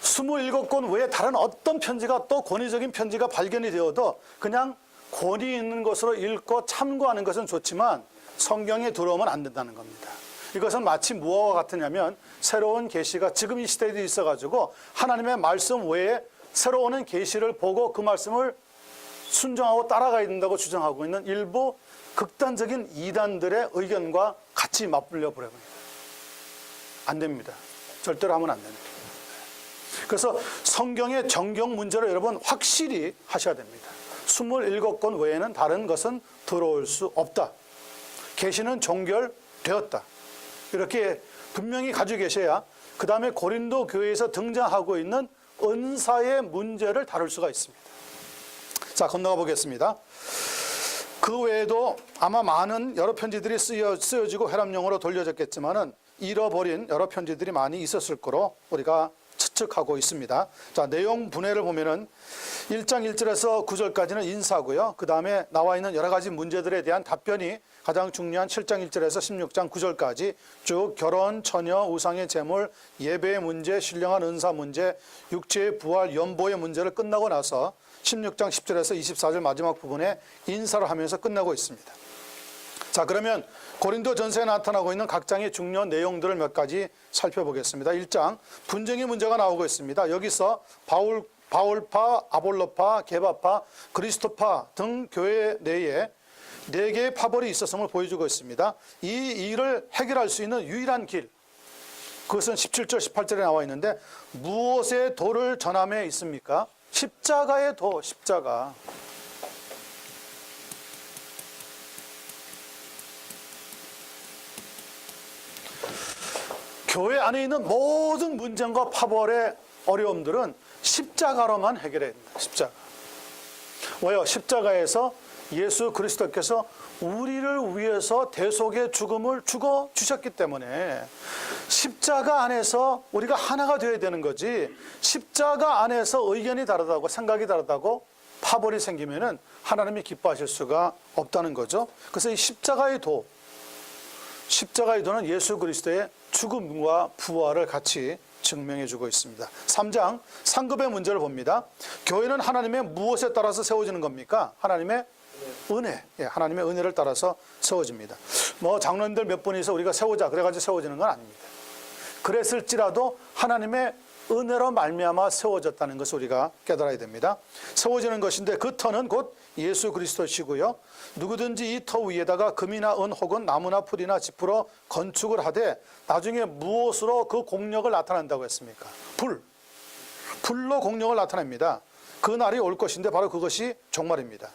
27권 외에 다른 어떤 편지가 또 권위적인 편지가 발견이 되어도 그냥 권위 있는 것으로 읽고 참고하는 것은 좋지만 성경에 들어오면 안 된다는 겁니다. 이것은 마치 무엇과 같으냐면 새로운 계시가 지금 이 시대에도 있어가지고 하나님의 말씀 외에 새로 오는 계시를 보고 그 말씀을 순종하고 따라가야 된다고 주장하고 있는 일부 극단적인 이단들의 의견과 같이 맞불려 버립니다. 안 됩니다. 절대로 하면 안 됩니다. 그래서 성경의 정경 문제를 여러분 확실히 하셔야 됩니다. 27권 외에는 다른 것은 들어올 수 없다. 계시는 종결되었다. 이렇게 분명히 가지고 계셔야 그 다음에 고린도 교회에서 등장하고 있는 은사의 문제를 다룰 수가 있습니다. 자, 건너가 보겠습니다. 그 외에도 아마 많은 여러 편지들이 쓰여지고 회람용으로 돌려졌겠지만은 잃어버린 여러 편지들이 많이 있었을 거로 우리가 추측하고 있습니다. 자, 내용 분해를 보면은 1장 1절에서 9절까지는 인사고요. 그 다음에 나와 있는 여러 가지 문제들에 대한 답변이 가장 중요한 7장 1절에서 16장 9절까지 쭉 결혼, 처녀, 우상의 제물, 예배의 문제, 신령한 은사 문제, 육체의 부활, 연보의 문제를 끝나고 나서 16장 10절에서 24절 마지막 부분에 인사를 하면서 끝나고 있습니다. 자, 그러면 고린도 전서에 나타나고 있는 각 장의 중요한 내용들을 몇 가지 살펴보겠습니다. 1장 분쟁의 문제가 나오고 있습니다. 여기서 바울파, 아볼로파, 게바파, 그리스도파 등 교회 내에 4개의 파벌이 있었음을 보여주고 있습니다. 이 일을 해결할 수 있는 유일한 길, 그것은 17절, 18절에 나와 있는데 무엇의 도를 전함에 있습니까? 십자가의 도, 십자가. 교회 안에 있는 모든 문제과 파벌의 어려움들은 십자가로만 해결해야 됩니다. 십자가. 왜요? 십자가에서 예수 그리스도께서 우리를 위해서 대속의 죽음을 죽어 주셨기 때문에 십자가 안에서 우리가 하나가 되어야 되는 거지, 십자가 안에서 의견이 다르다고, 생각이 다르다고 파벌이 생기면은 하나님이 기뻐하실 수가 없다는 거죠. 그래서 이 십자가의 도, 십자가의 도는 예수 그리스도의 죽음과 부활을 같이 증명해 주고 있습니다. 3장 상급의 문제를 봅니다. 교회는 하나님의 무엇에 따라서 세워지는 겁니까? 하나님의 은혜. 예, 하나님의 은혜를 따라서 세워집니다. 뭐 장로님들 몇 분이서 우리가 세우자 그래가지고 세워지는 건 아닙니다. 그랬을지라도 하나님의 은혜로 말미암아 세워졌다는 것을 우리가 깨달아야 됩니다. 세워지는 것인데 그 터는 곧 예수 그리스도시고요. 누구든지 이 터 위에다가 금이나 은 혹은 나무나 풀이나 짚으로 건축을 하되 나중에 무엇으로 그 공력을 나타낸다고 했습니까? 불로 공력을 나타냅니다. 그 날이 올 것인데 바로 그것이 종말입니다.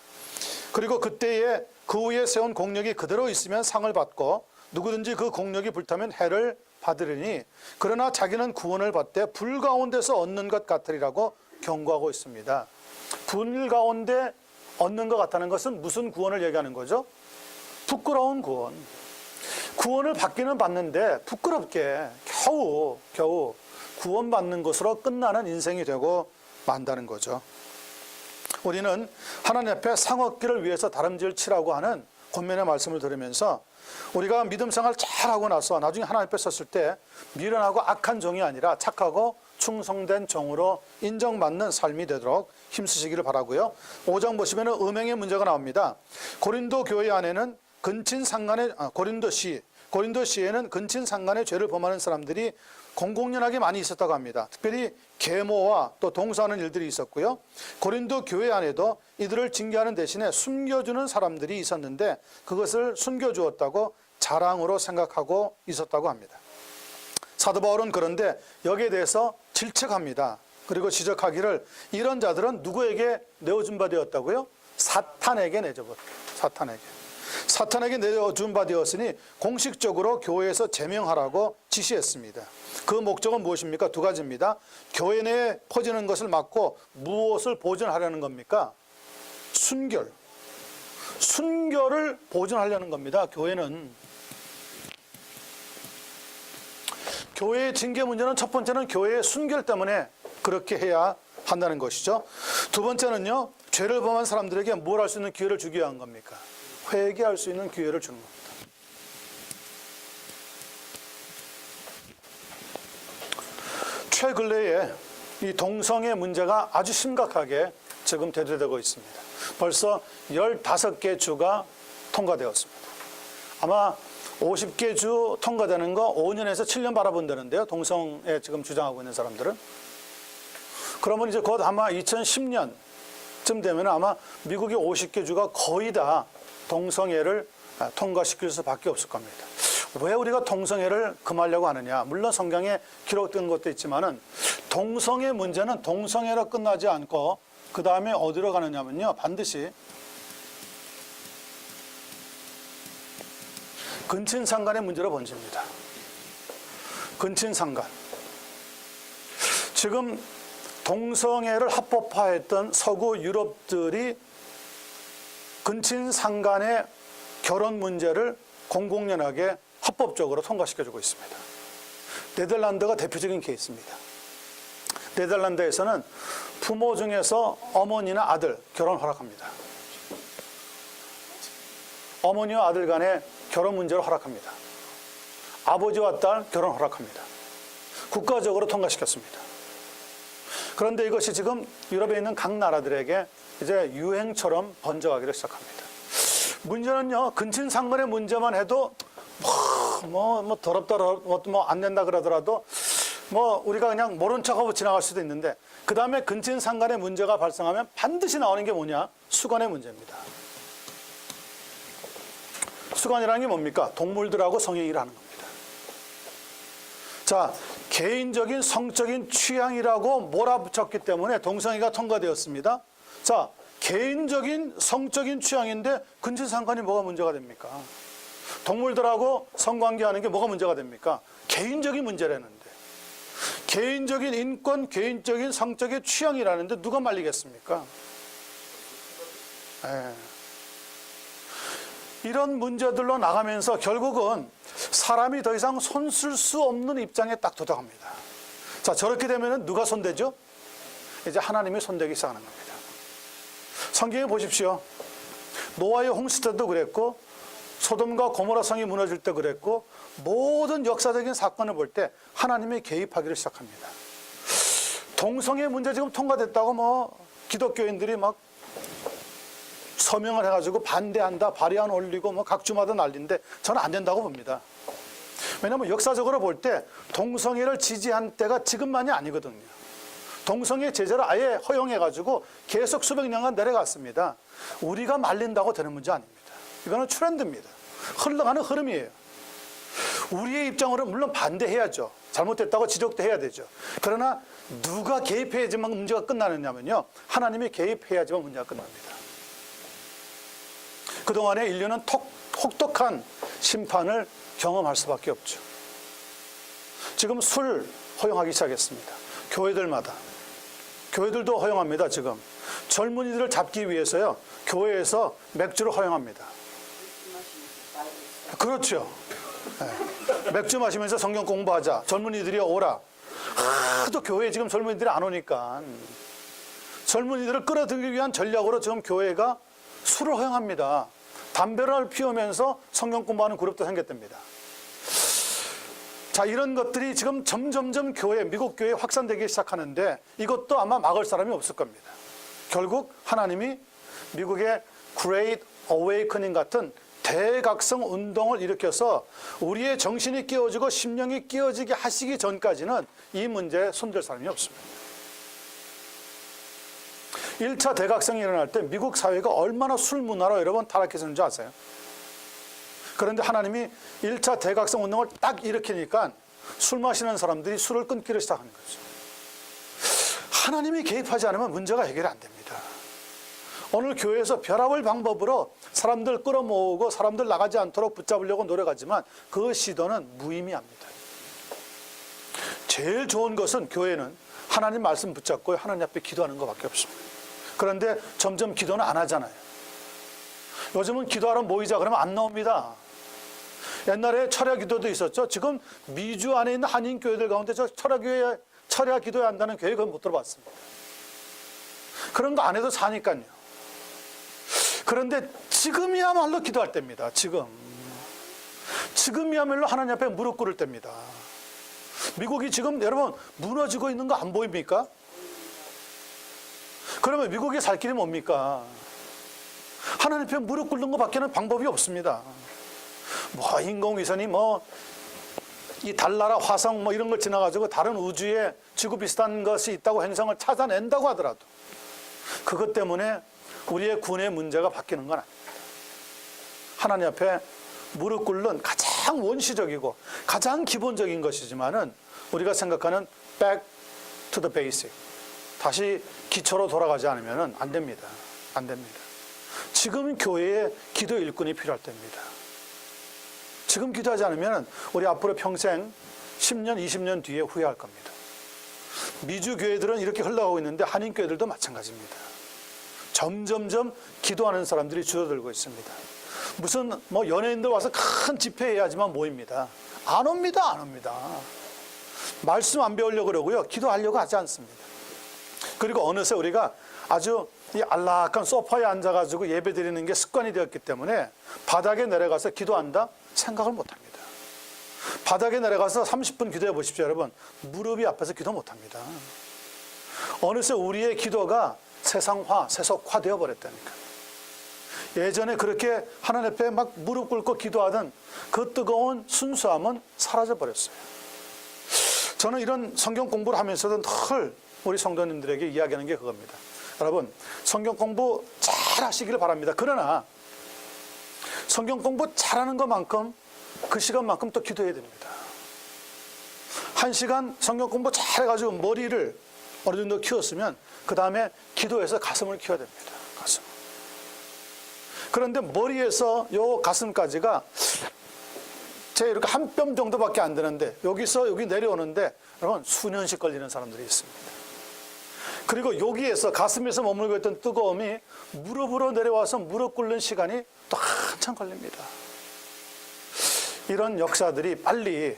그리고 그때에 그 위에 세운 공력이 그대로 있으면 상을 받고 누구든지 그 공력이 불타면 해를 받으리니 그러나 자기는 구원을 받되 불 가운데서 얻는 것 같으리라고 경고하고 있습니다. 불 가운데 얻는 것 같다는 것은 무슨 구원을 얘기하는 거죠? 부끄러운 구원. 구원을 받기는 받는데 부끄럽게 겨우 구원받는 것으로 끝나는 인생이 되고 만다는 거죠. 우리는 하나님 앞에 상업기를 위해서 다름질 치라고 하는 권면의 말씀을 들으면서 우리가 믿음 생활 잘하고 나서 나중에 하나님 앞에 섰을 때 미련하고 악한 종이 아니라 착하고 충성된 종으로 인정받는 삶이 되도록 힘쓰시기를 바라고요. 5장 보시면 음행의 문제가 나옵니다. 고린도 교회 안에는 고린도시에는 근친상간의 죄를 범하는 사람들이 공공연하게 많이 있었다고 합니다. 특별히 계모와 또 동사하는 일들이 있었고요. 고린도 교회 안에도 이들을 징계하는 대신에 숨겨주는 사람들이 있었는데 그것을 숨겨주었다고 자랑으로 생각하고 있었다고 합니다. 사도 바울은 그런데 여기에 대해서 질책합니다. 그리고 지적하기를 이런 자들은 누구에게 내어준 바 되었다고요? 사탄에게 내줘버렸다. 사탄에게 내어준 바 되었으니 공식적으로 교회에서 제명하라고 지시했습니다. 그 목적은 무엇입니까? 두 가지입니다. 교회 내에 퍼지는 것을 막고 무엇을 보존하려는 겁니까? 순결을 보존하려는 겁니다. 교회의 징계 문제는 첫 번째는 교회의 순결 때문에 그렇게 해야 한다는 것이죠. 두 번째는요, 죄를 범한 사람들에게 뭘 할 수 있는 기회를 주기 위한 겁니까? 회개할 수 있는 기회를 주는 겁니다. 최근래에 이 동성애 문제가 아주 심각하게 지금 대두되고 있습니다. 벌써 15개 주가 통과되었습니다. 아마 50개 주 통과되는 거 5년에서 7년 바라본다는데요. 동성애 지금 주장하고 있는 사람들은. 그러면 이제 곧 아마 2010년쯤 되면 아마 미국의 50개 주가 거의 다 동성애를 통과시킬 수밖에 없을 겁니다. 왜 우리가 동성애를 금하려고 하느냐? 물론 성경에 기록된 것도 있지만은 동성애 문제는 동성애로 끝나지 않고 그 다음에 어디로 가느냐면요, 반드시 근친상간의 문제로 번집니다. 근친상간. 지금 동성애를 합법화했던 서구 유럽들이 근친상간의 결혼 문제를 공공연하게 합법적으로 통과시켜주고 있습니다. 네덜란드가 대표적인 케이스입니다. 네덜란드에서는 부모 중에서 어머니나 아들 결혼 허락합니다. 어머니와 아들 간의 결혼 문제를 허락합니다. 아버지와 딸 결혼 허락합니다. 국가적으로 통과시켰습니다. 그런데 이것이 지금 유럽에 있는 각 나라들에게 이제 유행처럼 번져가기를 시작합니다. 문제는요, 근친상간의 문제만 해도 더럽다, 안 된다 그러더라도 우리가 그냥 모른 척하고 지나갈 수도 있는데 그 다음에 근친상간의 문제가 발생하면 반드시 나오는 게 뭐냐? 수간의 문제입니다. 수간이라는 게 뭡니까? 동물들하고 성행위를 하는 겁니다. 자, 개인적인 성적인 취향이라고 몰아붙였기 때문에 동성애가 통과되었습니다. 자, 개인적인 성적인 취향인데 근친상간이 뭐가 문제가 됩니까? 동물들하고 성관계하는 게 뭐가 문제가 됩니까? 개인적인 문제라는데. 개인적인 인권, 개인적인 성적인 취향이라는데 누가 말리겠습니까? 이런 문제들로 나가면서 결국은 사람이 더 이상 손 쓸 수 없는 입장에 딱 도달합니다. 자, 저렇게 되면 누가 손대죠? 이제 하나님이 손대기 시작하는 겁니다. 성경에 보십시오. 노아의 홍수 때도 그랬고 소돔과 고모라 성이 무너질 때 그랬고, 모든 역사적인 사건을 볼 때 하나님이 개입하기를 시작합니다. 동성애 문제 지금 통과됐다고 뭐 기독교인들이 막 서명을 해가지고 반대한다, 발의안 올리고 뭐 각주마다 난리인데 저는 안 된다고 봅니다. 왜냐하면 역사적으로 볼 때 동성애를 지지한 때가 지금만이 아니거든요. 동성애 제재를 아예 허용해가지고 계속 수백 년간 내려갔습니다. 우리가 말린다고 되는 문제 아닙니다. 이거는 트렌드입니다. 흘러가는 흐름이에요. 우리의 입장으로 물론 반대해야죠. 잘못됐다고 지적도 해야 되죠. 그러나 누가 개입해야지만 문제가 끝나느냐면요, 하나님이 개입해야지만 문제가 끝납니다. 그동안에 인류는 혹독한 심판을 경험할 수밖에 없죠. 지금 술 허용하기 시작했습니다. 교회들도 허용합니다. 지금 젊은이들을 잡기 위해서요, 교회에서 맥주를 허용합니다. 그렇죠. 네. 맥주 마시면서 성경 공부하자, 젊은이들이 오라. 하도 교회에 지금 젊은이들이 안 오니까 젊은이들을 끌어들이기 위한 전략으로 지금 교회가 술을 허용합니다. 담배를 피우면서 성경 공부하는 그룹도 생겼답니다. 자, 이런 것들이 지금 점점점 미국 교회에 확산되기 시작하는데 이것도 아마 막을 사람이 없을 겁니다. 결국 하나님이 미국의 Great Awakening 같은 대각성 운동을 일으켜서 우리의 정신이 깨어지고 심령이 깨어지게 하시기 전까지는 이 문제에 손댈 사람이 없습니다. 1차 대각성이 일어날 때 미국 사회가 얼마나 술 문화로 여러분 타락했었는지 아세요? 그런데 하나님이 1차 대각성 운동을 딱 일으키니까 술 마시는 사람들이 술을 끊기를 시작하는 거죠. 하나님이 개입하지 않으면 문제가 해결이 안 됩니다. 오늘 교회에서 별의별 방법으로 사람들 끌어모으고 사람들 나가지 않도록 붙잡으려고 노력하지만 그 시도는 무의미합니다. 제일 좋은 것은 교회는 하나님 말씀 붙잡고 하나님 앞에 기도하는 것밖에 없습니다. 그런데 점점 기도는 안 하잖아요. 요즘은 기도하러 모이자 그러면 안 나옵니다. 옛날에 철야 기도도 있었죠. 지금 미주 안에 있는 한인 교회들 가운데 저 철야 기도해야 한다는 교회 그건 못 들어봤습니다. 그런 거 안 해도 사니까요. 그런데 지금이야말로 기도할 때입니다. 지금이야말로 하나님 앞에 무릎 꿇을 때입니다. 미국이 지금 여러분 무너지고 있는 거 안 보입니까? 그러면 미국에 살 길이 뭡니까? 하나님 앞에 무릎 꿇는 것밖에는 방법이 없습니다. 뭐 인공위성이 이 달나라 화성 이런 걸 지나가지고 다른 우주에 지구 비슷한 것이 있다고 행성을 찾아낸다고 하더라도 그것 때문에 우리의 군의 문제가 바뀌는 건 아닙니다. 하나님 앞에 무릎 꿇는 가장 원시적이고 가장 기본적인 것이지만은 우리가 생각하는 back to the basic, 다시 기초로 돌아가지 않으면 안 됩니다. 안 됩니다. 지금 교회에 기도 일꾼이 필요할 때입니다. 지금 기도하지 않으면 우리 앞으로 평생 10년, 20년 뒤에 후회할 겁니다. 미주 교회들은 이렇게 흘러가고 있는데 한인 교회들도 마찬가지입니다. 점점점 기도하는 사람들이 줄어들고 있습니다. 무슨 연예인들 와서 큰 집회해야지만 모입니다. 안 옵니다. 말씀 안 배우려고 그러고요. 기도하려고 하지 않습니다. 그리고 어느새 우리가 아주 이 안락한 소파에 앉아가지고 예배 드리는 게 습관이 되었기 때문에 바닥에 내려가서 기도한다? 생각을 못 합니다. 바닥에 내려가서 30분 기도해 보십시오, 여러분. 무릎이 아파서 기도 못 합니다. 어느새 우리의 기도가 세상화, 세속화 되어 버렸다니까. 예전에 그렇게 하나님 앞에 막 무릎 꿇고 기도하던 그 뜨거운 순수함은 사라져 버렸어요. 저는 이런 성경 공부를 하면서도 늘 우리 성도님들에게 이야기하는 게 그겁니다. 여러분, 성경 공부 잘 하시기를 바랍니다. 그러나 성경 공부 잘하는 것만큼 그 시간만큼 또 기도해야 됩니다. 1시간 성경 공부 잘 해가지고 머리를 어느 정도 키웠으면 그 다음에 기도해서 가슴을 키워야 됩니다. 가슴. 그런데 머리에서 요 가슴까지가 제 이렇게 한 뼘 정도밖에 안 되는데 여기서 여기 내려오는데 여러분 수년씩 걸리는 사람들이 있습니다. 그리고 여기에서 가슴에서 머물고 있던 뜨거움이 무릎으로 내려와서 무릎 꿇는 시간이 또 한참 걸립니다. 이런 역사들이 빨리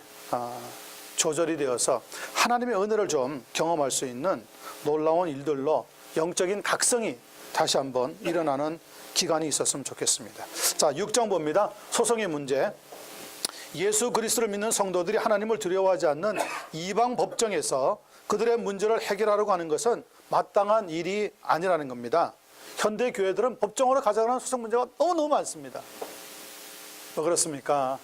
조절이 되어서 하나님의 은혜를 좀 경험할 수 있는 놀라운 일들로 영적인 각성이 다시 한번 일어나는 기간이 있었으면 좋겠습니다. 자, 6장 봅니다. 소송의 문제. 예수 그리스도를 믿는 성도들이 하나님을 두려워하지 않는 이방 법정에서 그들의 문제를 해결하려고 하는 것은 마땅한 일이 아니라는 겁니다. 현대 교회들은 법정으로 가자고 하는 소송 문제가 너무너무 많습니다. 왜 그렇습니까?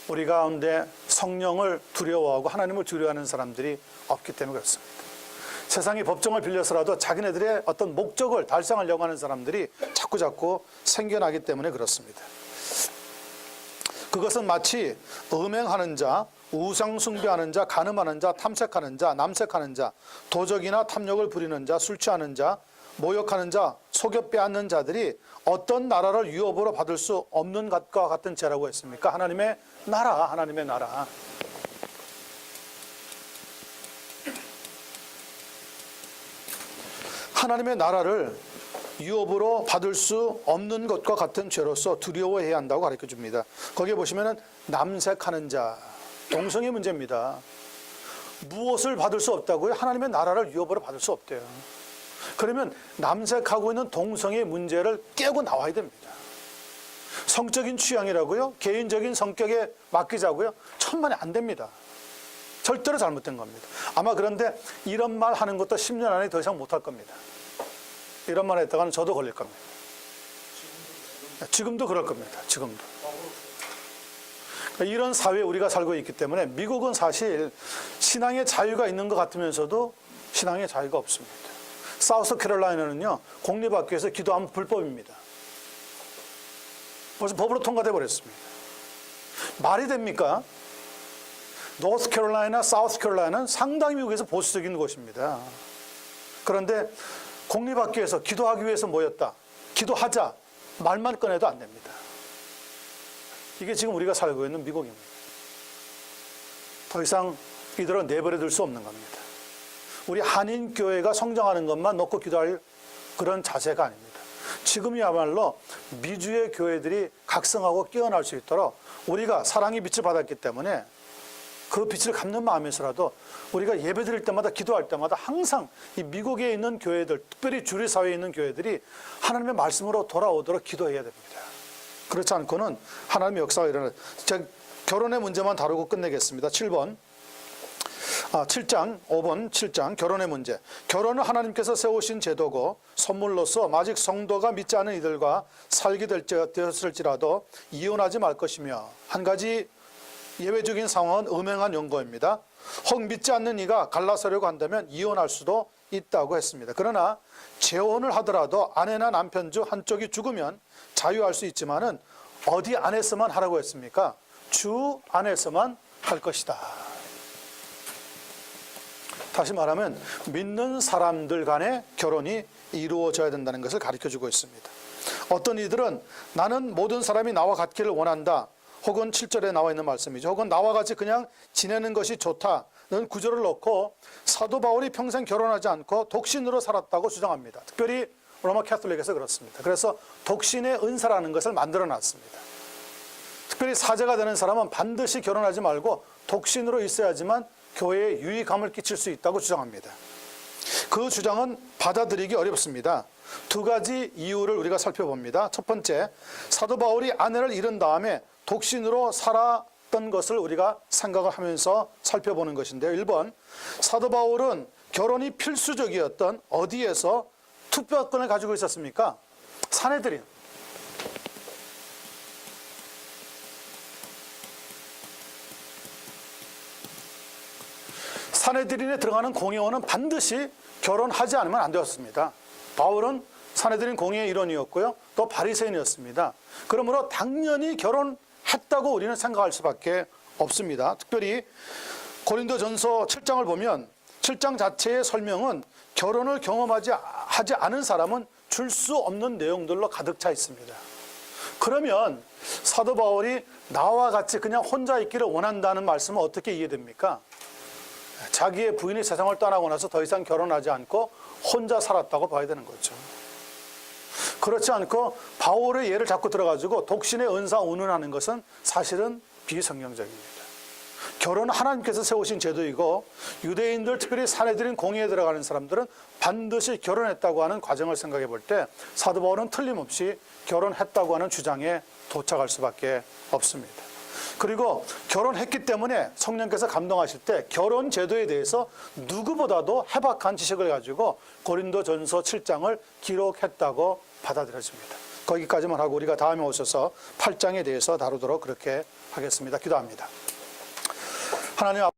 우리 가운데 성령을 두려워하고 하나님을 두려워하는 사람들이 없기 때문에 그렇습니다. 세상이 법정을 빌려서라도 자기네들의 어떤 목적을 달성하려고 하는 사람들이 자꾸 생겨나기 때문에 그렇습니다. 그것은 마치 음행하는 자, 우상 숭배하는 자, 간음하는 자, 탐색하는 자, 남색하는 자, 도적이나 탐욕을 부리는 자, 술 취하는 자, 모욕하는 자, 속여 빼앗는 자들이 어떤 나라를 유업으로 받을 수 없는 것과 같은 죄라고 했습니까? 하나님의 나라, 하나님의 나라. 하나님의 나라를 유업으로 받을 수 없는 것과 같은 죄로서 두려워해야 한다고 가르쳐 줍니다. 거기에 보시면은 남색하는 자, 동성애 문제입니다. 무엇을 받을 수 없다고요? 하나님의 나라를 유업으로 받을 수 없대요. 그러면 남색하고 있는 동성애 문제를 깨고 나와야 됩니다. 성적인 취향이라고요? 개인적인 성격에 맡기자고요? 천만에 안 됩니다. 절대로 잘못된 겁니다. 아마 그런데 이런 말 하는 것도 10년 안에 더 이상 못할 겁니다. 이런 말 했다가는 저도 걸릴 겁니다. 지금도 그럴 겁니다. 지금도. 이런 사회에 우리가 살고 있기 때문에 미국은 사실 신앙의 자유가 있는 것 같으면서도 신앙의 자유가 없습니다. 사우스 캐롤라이나는요, 공립학교에서 기도하면 불법입니다. 벌써 법으로 통과돼 버렸습니다. 말이 됩니까? 노스 캐롤라이나, 사우스 캐롤라이나는 상당히 미국에서 보수적인 곳입니다. 그런데 공립학교에서 기도하기 위해서 모였다. 기도하자. 말만 꺼내도 안 됩니다. 이게 지금 우리가 살고 있는 미국입니다. 더 이상 이대로 내버려 둘 수 없는 겁니다. 우리 한인교회가 성장하는 것만 놓고 기도할 그런 자세가 아닙니다. 지금이야말로 미주의 교회들이 각성하고 깨어날 수 있도록 우리가 사랑의 빛을 받았기 때문에 그 빛을 갚는 마음에서라도 우리가 예배 드릴 때마다 기도할 때마다 항상 이 미국에 있는 교회들, 특별히 주류 사회에 있는 교회들이 하나님의 말씀으로 돌아오도록 기도해야 됩니다. 그렇지 않고는 하나님의 역사가 일어나요. 제가 결혼의 문제만 다루고 끝내겠습니다. 7번. 7장, 5번 7장 결혼의 문제. 결혼은 하나님께서 세우신 제도고 선물로서 아직 성도가 믿지 않은 이들과 살게 되었을지라도 이혼하지 말 것이며, 한 가지 예외적인 상황은 음행한 연고입니다. 혹 믿지 않는 이가 갈라서려고 한다면 이혼할 수도 있다고 했습니다. 그러나 재혼을 하더라도 아내나 남편 중 한쪽이 죽으면 자유할 수 있지만은 어디 안에서만 하라고 했습니까? 주 안에서만 할 것이다. 다시 말하면 믿는 사람들 간의 결혼이 이루어져야 된다는 것을 가르쳐주고 있습니다. 어떤 이들은 나는 모든 사람이 나와 같기를 원한다. 혹은 7절에 나와 있는 말씀이죠. 혹은 나와 같이 그냥 지내는 것이 좋다는 구절을 넣고 사도 바울이 평생 결혼하지 않고 독신으로 살았다고 주장합니다. 특별히 로마 캐톨릭에서 그렇습니다. 그래서 독신의 은사라는 것을 만들어 놨습니다. 특별히 사제가 되는 사람은 반드시 결혼하지 말고 독신으로 있어야지만 교회에 유익함을 끼칠 수 있다고 주장합니다. 그 주장은 받아들이기 어렵습니다. 두 가지 이유를 우리가 살펴봅니다. 첫 번째, 사도 바울이 아내를 잃은 다음에 독신으로 살았던 것을 우리가 생각을 하면서 살펴보는 것인데요. 1번, 사도 바울은 결혼이 필수적이었던 어디에서 투표권을 가지고 있었습니까? 사내들이요. 사내들인에 들어가는 공회원은 반드시 결혼하지 않으면 안 되었습니다. 바울은 사내들인 공회의 일원이었고요. 또 바리새인이었습니다. 그러므로 당연히 결혼했다고 우리는 생각할 수밖에 없습니다. 특별히 고린도전서 7장을 보면 7장 자체의 설명은 결혼을 경험하지 않은 사람은 줄 수 없는 내용들로 가득 차 있습니다. 그러면 사도 바울이 나와 같이 그냥 혼자 있기를 원한다는 말씀은 어떻게 이해됩니까? 자기의 부인이 세상을 떠나고 나서 더 이상 결혼하지 않고 혼자 살았다고 봐야 되는 거죠. 그렇지 않고 바울의 예를 자꾸 들어가지고 독신의 은사 운운하는 것은 사실은 비성경적입니다. 결혼은 하나님께서 세우신 제도이고 유대인들 특별히 사내들인 공의에 들어가는 사람들은 반드시 결혼했다고 하는 과정을 생각해 볼 때 사도 바울은 틀림없이 결혼했다고 하는 주장에 도착할 수밖에 없습니다. 그리고 결혼했기 때문에 성령께서 감동하실 때 결혼 제도에 대해서 누구보다도 해박한 지식을 가지고 고린도전서 7장을 기록했다고 받아들여집니다. 거기까지만 하고 우리가 다음에 오셔서 8장에 대해서 다루도록 그렇게 하겠습니다. 기도합니다. 하나님